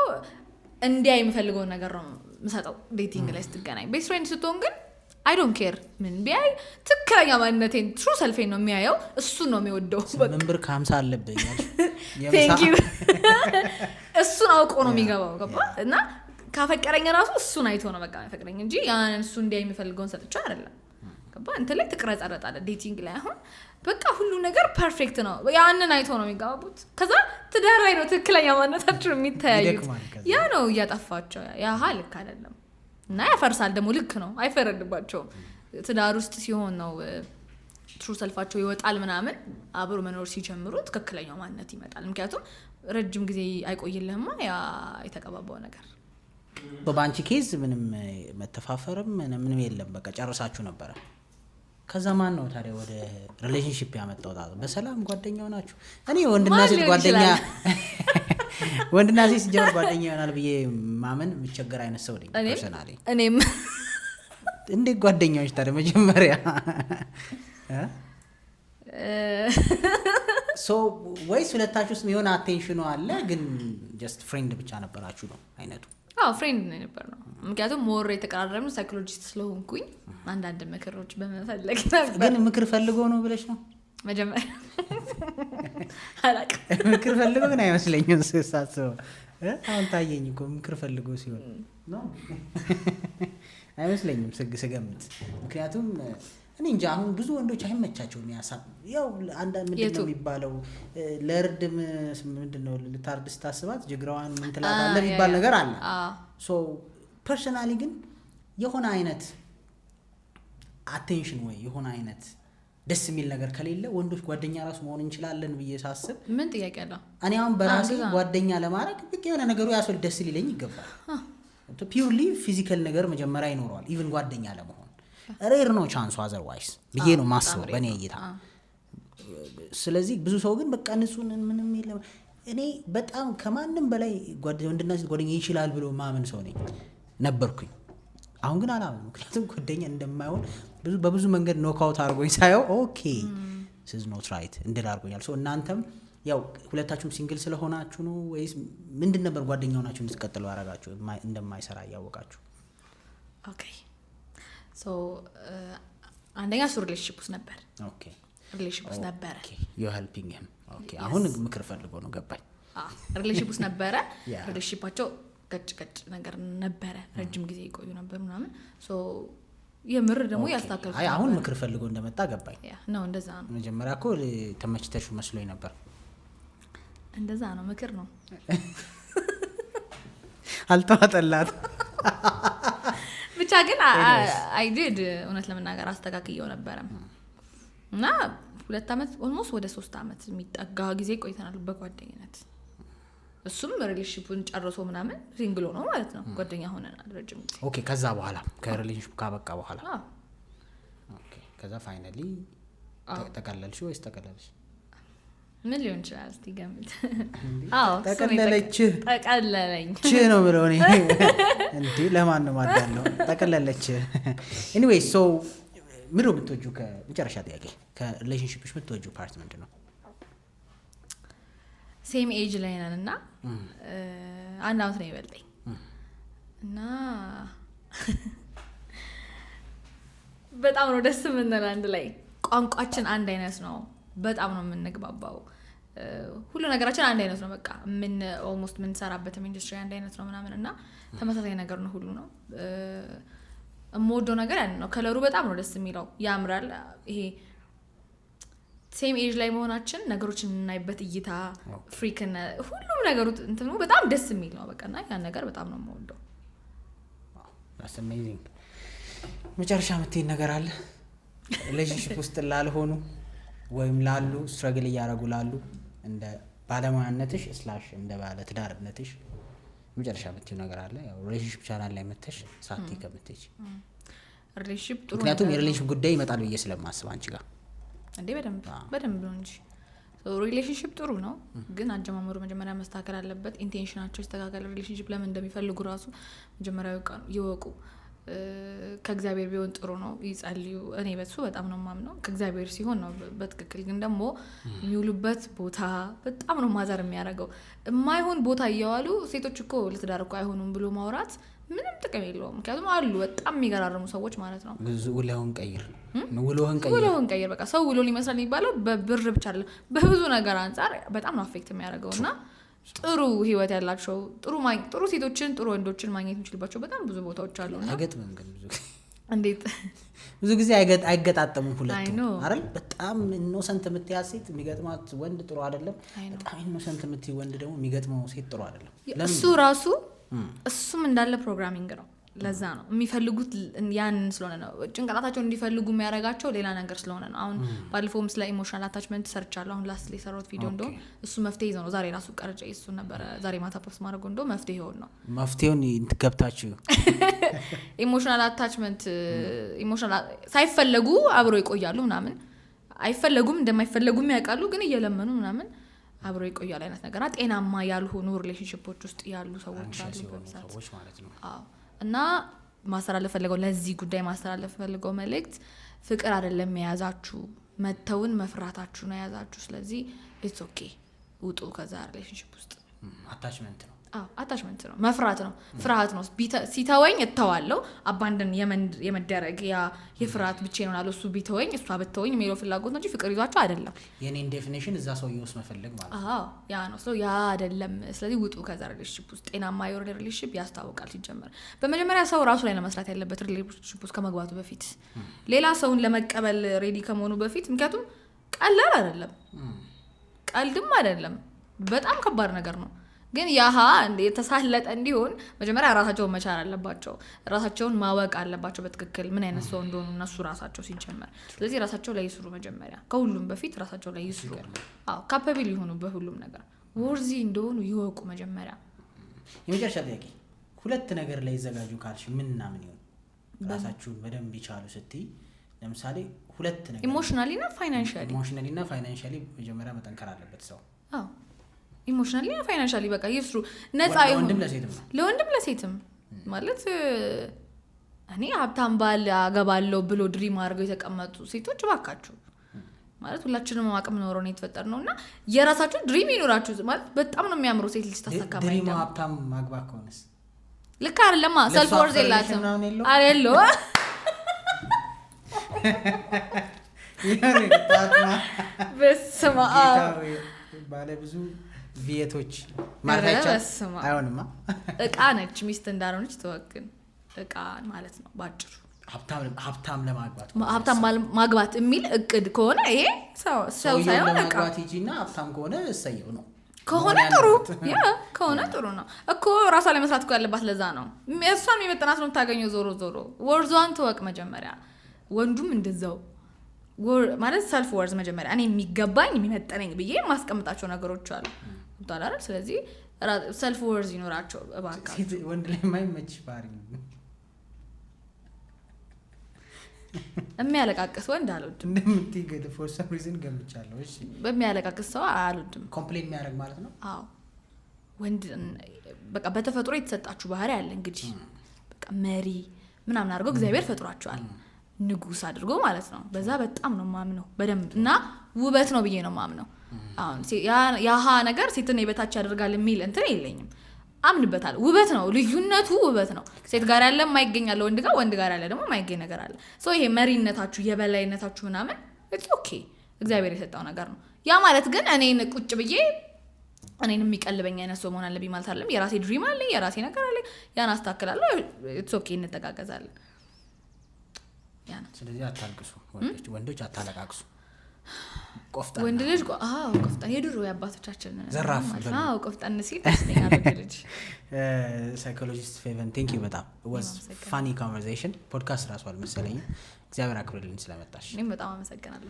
እንዲያ የምፈልገውን ነገር ነው የምሰጠው ዴቲንግ ላይ ስትገናኝ። ቤስት ፍሬንድ ስትሆን ግን አይ ዶንት ኬር ምን ቢያይ ትክክለኛ ማንነቴን ትሩ ሰልፌን ነው የሚያየው። እሱን ነው የሚወደው። ምን ብር 50 አለብኝ ቴንክ ዩ እሱን አውቆ ነው የሚገባው። ገባ እና ካፈቀረኝ ራሱ እሱን አይቶ ነው በቃ ያፈቀረኝ እንጂ ያን እሱ እንዲያ የሚፈልገውን ሰጥቼው አይደለም። ገባ እንት ላይ ትቀረጻለጣለ ዴቲንግ ላይ አሁን በቃ ሁሉ ነገር ፐርፌክት ነው። ያንን አይቶ ነው የሚጋቡት። ከዛ ትዳር ላይ ነው ትክክለኛ ማንነታቸው የሚታያዩት። ያ ነው እያጠፋቸው። ያ ልክ አይደለም እና ያፈርሳል ደግሞ። ልክ ነው አይፈረድባቸውም። ትዳር ውስጥ ሲሆን ነው ትሩ ሰልፋቸው ይወጣል ምናምን። አብሮ መኖር ሲጀምሩ ትክክለኛው ማንነት ይመጣል። ምክንያቱም ረጅም ጊዜ አይቆይልህማ ያ የተቀባባው ነገር። በባንቺ ኬዝ ምንም መተፋፈርም ምንም የለም። በቃ ጨርሳችሁ ነበረ። ከዛ ማን ነው ታዲያ ወደ ሪሌሽንሺፕ ያመጣው? በሰላም ጓደኛ ሆናችሁ? እኔ ወንድና ሴት ጓደኛ ወንድና ሴት ሲጀምር ጓደኛ ይሆናል ብዬ ማመን የምቸገር አይነት ሰው ነኝ ፐርሰናሊ። እኔም እንዴት ጓደኛዎች ታዲያ መጀመሪያ ወይስ ሁለታችሁ ውስጥ የሆነ አቴንሽኑ አለ ግን ጀስት ፍሬንድ ብቻ ነበራችሁ ነው አይነቱ? ፍሬንድ ነው የነበር ነው። ምክንያቱም ሞር የተቀራረብን ሳይኮሎጂስት ስለሆንኩኝ አንዳንድ ምክሮች በመፈለግ ነበር። ግን ምክር ፈልጎ ነው ብለሽ ነው መጀመሪያ? አላውቅም። ምክር ፈልጎ ግን አይመስለኝም ሳስበው። አሁን ታየኝ እኮ ምክር ፈልጎ ሲሆን ነው አይመስለኝም ስገምት። ምክንያቱም እኔ እንጃ አሁን ብዙ ወንዶች አይመቻቸውም። ያው አንዳንድ ምንድን ነው የሚባለው ለእርድ ምንድን ነው ልታርድ ስታስባት ጅግራዋን ምን ትላታለህ የሚባል ነገር አለ። ሶ ፐርሰናሊ ግን የሆነ አይነት አቴንሽን ወይ የሆነ አይነት ደስ የሚል ነገር ከሌለ ወንዶች ጓደኛ ራሱ መሆን እንችላለን ብዬ ሳስብ ምን ጥያቄ አለው? እኔ አሁን በራሴ ጓደኛ ለማድረግ በቃ የሆነ ነገሩ ያሰው ደስ ሊለኝ ይገባል። ፒውርሊ ፊዚካል ነገር መጀመሪያ ይኖረዋል ኢቭን ጓደኛ ለመሆን ሬር ነው ቻንሱ አዘርዋይስ ብዬ ነው ማስበው በእኔ እይታ። ስለዚህ ብዙ ሰው ግን በቃ ንጹህ ምንም የለም። እኔ በጣም ከማንም በላይ ወንድና ሴት ጓደኛ ይችላል ብሎ ማመን ሰው ነኝ ነበርኩኝ። አሁን ግን አላምንም። ምክንያቱም ጓደኛ እንደማይሆን በብዙ መንገድ ኖክአውት አድርጎኝ ሳየው ኦኬ ዚስ ኖት ራይት እንድል አድርጎኛል። ሶ እናንተም ያው ሁለታችሁም ሲንግል ስለሆናችሁ ነው ወይስ ምንድን ነበር ጓደኛ ሆናችሁ እንድትቀጥሉ ያደረጋችሁ እንደማይሰራ እያወቃችሁ? ኦኬ ሶ አንደኛ እሱ ሪሌሽንሺፕ ውስጥ ነበር። ኦኬ ሪሌሽንሺፕ ውስጥ ነበረ። ዩ ሄልፒንግ ሂም። ኦኬ አሁን ምክር ፈልጎ ነው ገባኝ። ሪሌሽንሺፕ ውስጥ ነበረ። ሪሌሽንሺፓቸው ገጭ ነገር ነበረ። ረጅም ጊዜ ይቆዩ ነበር ምናምን። ሶ የምር ደግሞ ያስተካከሉ። አሁን ምክር ፈልጎ እንደመጣ ገባኝ። ነው እንደዛ ነው። መጀመሪያ እኮ ተመችተሽ መስሎኝ ነበር። እንደዛ ነው ምክር ነው። አልተዋጠላት ብቻ ግን አይዲድ እውነት ለመናገር አስተካክየው ነበረ እና 2 ዓመት ኦልሞስት ወደ 3 ዓመት የሚጠጋ ጊዜ ቆይተናል በጓደኝነት። እሱም ሪሌሽንሺፑን ጨርሶ ምናምን ሲንግል ሆኖ ማለት ነው ጓደኛ ሆነናል ረጅም ጊዜ። ኦኬ ከዛ በኋላ ከሪሌሽንሺፑ ካበቃ በኋላ ኦኬ ከዛ ፋይናሊ ተቀለልሽ ወይስ ተቀለልሽ? ምን ሊሆን ይችላል እስቲ ገምት። ተቀለለኝ ነው ብለው እኔ እንዴ ለማን ነው ማዳለው? ተቀለለች። ኤኒዌይ ሶ ምን ነው የምትወጂው? ከመጨረሻ ጥያቄ ከሪሌሽንሺፕሽ የምትወጂው ፓርት ምንድን ነው? ሴም ኤጅ ላይ ነን እና 1 ዓመት ነው ይበልጠኝ እና በጣም ነው ደስ የምንለው አንድ ላይ። ቋንቋችን አንድ አይነት ነው። በጣም ነው የምንግባባው። ሁሉ ነገራችን አንድ አይነት ነው። በቃ ምን ኦልሞስት ምን ሰራበትም ኢንዱስትሪ አንድ አይነት ነው ምናምን እና ተመሳሳይ ነገር ነው ሁሉ ነው። የምወደው ነገር ያን ነው። ከለሩ በጣም ነው ደስ የሚለው። ያምራል። ይሄ ሴም ኤጅ ላይ መሆናችን ነገሮችን የምናይበት እይታ ፍሪክን ሁሉም ነገሩ እንትኑ በጣም ደስ የሚል ነው በቃና ያን ነገር በጣም ነው የምወደው። that's amazing። መጨረሻ የምትይኝ ነገር አለ ሪሌሽንሺፕ ውስጥ ላልሆኑ ወይም ላሉ ስትራግል እያደረጉ ላሉ እንደ ባለሙያነትሽ እንደ ባለ ትዳርነትሽ መጨረሻ የምትይው ነገር አለ? ያው ሪሌሽንሺፕ ቻናል ላይ መተሽ ሳትይ ከምትይኝ ሪሌሽንሺፕ ጥሩ ምክንያቱም የሪሌሽንሺፕ ጉዳይ ይመጣል ብዬ ስለማስብ አንቺ ጋር እንዴ በደንብ ነው እንጂ ሪሌሽንሺፕ ጥሩ ነው ግን አጀማመሩ መጀመሪያ መስተካከል አለበት። ኢንቴንሽናቸው ይስተካከል። ሪሌሽንሺፕ ለምን እንደሚፈልጉ ራሱ መጀመሪያ ይወቁ። ከእግዚአብሔር ቢሆን ጥሩ ነው ይጸልዩ። እኔ በሱ በጣም ነው ማምነው ከእግዚአብሔር ሲሆን ነው በትክክል። ግን ደግሞ የሚውሉበት ቦታ በጣም ነው ማዛር የሚያደርገው። የማይሆን ቦታ እያዋሉ ሴቶች እኮ ለትዳር እኮ አይሆኑም ብሎ ማውራት ምንም ጥቅም የለውም። ምክንያቱም አሉ በጣም የሚገራርሙ ሰዎች ማለት ነው። ውሎህን ቀይር በቃ ሰው ውሎን ይመስላል የሚባለው በብር ብቻ አይደለም በብዙ ነገር አንፃር በጣም ነው አፌክት የሚያደርገው። እና ጥሩ ህይወት ያላቸው ጥሩ ሴቶችን ጥሩ ወንዶችን ማግኘት የምችልባቸው በጣም ብዙ ቦታዎች አሉ። እና አይገጥምም ግን እንዴት ብዙ ጊዜ አይገጣጠሙም ሁለቱ አይደል? በጣም ኢኖሰንት የምትያዝ ሴት የሚገጥማት ወንድ ጥሩ አይደለም። በጣም ኢኖሰንት የምትይ ወንድ ደግሞ የሚገጥመው ሴት ጥሩ አይደለም። እሱ ራሱ እሱም እንዳለ ፕሮግራሚንግ ነው። ለዛ ነው የሚፈልጉት ያንን ስለሆነ ነው ጭንቅላታቸው እንዲፈልጉ የሚያደርጋቸው ሌላ ነገር ስለሆነ ነው። አሁን ባለፈውም ስለ ኢሞሽናል አታችመንት ሰርቻለሁ። አሁን ላስት ላይ ሰራሁት ቪዲዮ እንደው እሱ መፍትሄ ይዘው ነው ዛሬ ራሱ ቀርጬ እሱ ነበር ዛሬ ማታ ፖስት ማድረግ እንደው መፍትሄ ይሆን ነው መፍትሄውን ትገብታችሁ ኢሞሽናል አታችመንት ሳይፈለጉ አብሮ ይቆያሉ ምናምን አይፈለጉም እንደማይፈለጉም ያውቃሉ ግን እየለመኑ ምናምን አብሮ ይቆያል አይነት ነገር። ጤናማ ያልሆኑ ሪሌሽንሺፖች ውስጥ ያሉ ሰዎች ማለት ነው። አዎ እና ማስተላለፍ ፈልገው ለዚህ ጉዳይ ማስተላለፍ ፈልገው መልእክት ፍቅር አይደለም የያዛችሁ መተውን መፍራታችሁ ነው የያዛችሁ። ስለዚህ ኢትስ ኦኬ ውጡ ከዛ ሪሌሽንሺፕ ውስጥ። አታችመንት ነው አታችመንት ነው መፍራት ነው ፍርሃት ነው። ሲተወኝ እተዋለሁ አባንደን የመደረግ የፍርሃት ብቻ ነው አለ እሱ ቢተወኝ እሷ ብትተወኝ የሚለው ፍላጎት ነው እንጂ ፍቅር ይዟቸው አይደለም። የኔን ዴፊኒሽን እዛ ሰው ይወስ መፈለግ ማለት ነው። ያ ነው ሰው ያ አይደለም። ስለዚህ ውጡ ከዛ ሪሌሽንሺፕ ውስጥ። ጤናማ የሆነ ሪሌሽንሺፕ ያስታውቃል ሲጀመር። በመጀመሪያ ሰው ራሱ ላይ ለመስራት ያለበት ሪሌሽንሺፕ ውስጥ ከመግባቱ በፊት ሌላ ሰውን ለመቀበል ሬዲ ከመሆኑ በፊት። ምክንያቱም ቀላል አይደለም ቀልድም አይደለም በጣም ከባድ ነገር ነው። ግን ያሃ የተሳለጠ እንዲሆን መጀመሪያ ራሳቸውን መቻል አለባቸው። ራሳቸውን ማወቅ አለባቸው በትክክል ምን አይነት ሰው እንደሆኑ እነሱ ራሳቸው ሲጀመር። ስለዚህ ራሳቸው ላይ ይስሩ መጀመሪያ ከሁሉም በፊት ራሳቸው ላይ ይስሩ። ካፓቢል ይሆኑ በሁሉም ነገር ወርዚ እንደሆኑ ይወቁ መጀመሪያ። የመጨረሻ ጥያቄ ሁለት ነገር ላይ ይዘጋጁ ካልሽ ምንና ምን ይሆን? ራሳችሁን በደንብ ይቻሉ ስትይ ለምሳሌ ሁለት ነገር ኢሞሽናሊ እና ፋይናንሻሊ መጀመሪያ መጠንከር አለበት ሰው። ኢሞሽናሊ እና ፋይናንሻሊ በቃ ይስሩ። ነፃ ይሁን ለወንድም ለሴትም ማለት እኔ ሀብታም ባል አገባለሁ ብሎ ድሪም አድርገው የተቀመጡ ሴቶች ባካችሁ ማለት ሁላችንም አቅም ኖረው ነው የተፈጠርነውና የራሳችሁ ድሪም ይኖራችሁ ማለት በጣም ነው የሚያምሩ ሴት ልጅ ታሳካማ ድሪም ሀብታም ማግባት ከሆነስ ልክ አይደለማ። ሰልፍ ወርዝ የላትም አይደለ በስመ አብ ባለ ብዙ ቪየቶች ማለት አይሆንማ። እቃ ነች ሚስት እንዳልሆነች ተወክን እቃ ማለት ነው ባጭሩ። ሀብታም ማግባት የሚል እቅድ ከሆነ ይሄ ሰው ሳይሆን እቃ ማግባት ይጂና ሀብታም ከሆነ እሰየው ነው ከሆነ ጥሩ ነው እኮ። ራሷ ላይ መስራት እኮ ያለባት ለዛ ነው። እሷን የመጠናት ነው የምታገኘው። ዞሮ ወርዟን ትወቅ መጀመሪያ። ወንዱም እንደዛው ማለት ሰልፍ ወርዝ መጀመሪያ እኔ የሚገባኝ የሚመጠነኝ ብዬ ማስቀምጣቸው ነገሮች አሉ ታላላ። ስለዚህ ሰልፍ ወርዝ ይኖራቸው እባካችሁ። ወንድ ላይ የማይመች ባህሪ የሚያለቃቅስ ወንድ አልወድም። እንደምትይገድ for some reason ገምቻለሁ። እሺ በሚያለቃቅስ ሰው አልወድም። ኮምፕሌን የሚያደርግ ማለት ነው። አዎ ወንድ በቃ በተፈጥሮ የተሰጣችሁ ባህሪ አለ እንግዲህ በቃ መሪ ምናምን አድርገው እግዚአብሔር ፈጥሯቸዋል ንጉስ አድርጎ ማለት ነው። በዛ በጣም ነው ማምነው በደንብ እና ውበት ነው ብዬ ነው ማምነው። አሁን ያሃ ነገር ሴትን የበታች ያደርጋል የሚል እንትን የለኝም። አምንበታል። ውበት ነው ልዩነቱ ውበት ነው። ሴት ጋር ያለ የማይገኛል ወንድ ጋር ያለ ደግሞ የማይገኝ ነገር አለ። ሶ ይሄ መሪነታችሁ የበላይነታችሁ ምናምን ኢትስ ኦኬ እግዚአብሔር የሰጠው ነገር ነው። ያ ማለት ግን እኔን ቁጭ ብዬ እኔን የሚቀልበኝ አይነት ሰው መሆን አለብኝ ማለት አይደለም። የራሴ ድሪም አለኝ የራሴ ነገር አለኝ ያን አስተካክላለሁ። ኢትስ ኦኬ እንተጋገዛለን። ስለዚህ አታልቅሱ ወንዶች አታለቃቅሱ። ቆፍጣን ወንድ ልጅ ቆፍጣን የድሮ የአባቶቻችን ዘራፍ ቆፍጣን ሲል ደስነኛ ልጅ ሳይኮሎጂስት ፌቨን ቴንክ ዩ በጣም was funny conversation ፖድካስት ራሱ አልመሰለኝም እግዚአብሔር አክብርልን ስለመጣሽ እኔም በጣም አመሰግናለሁ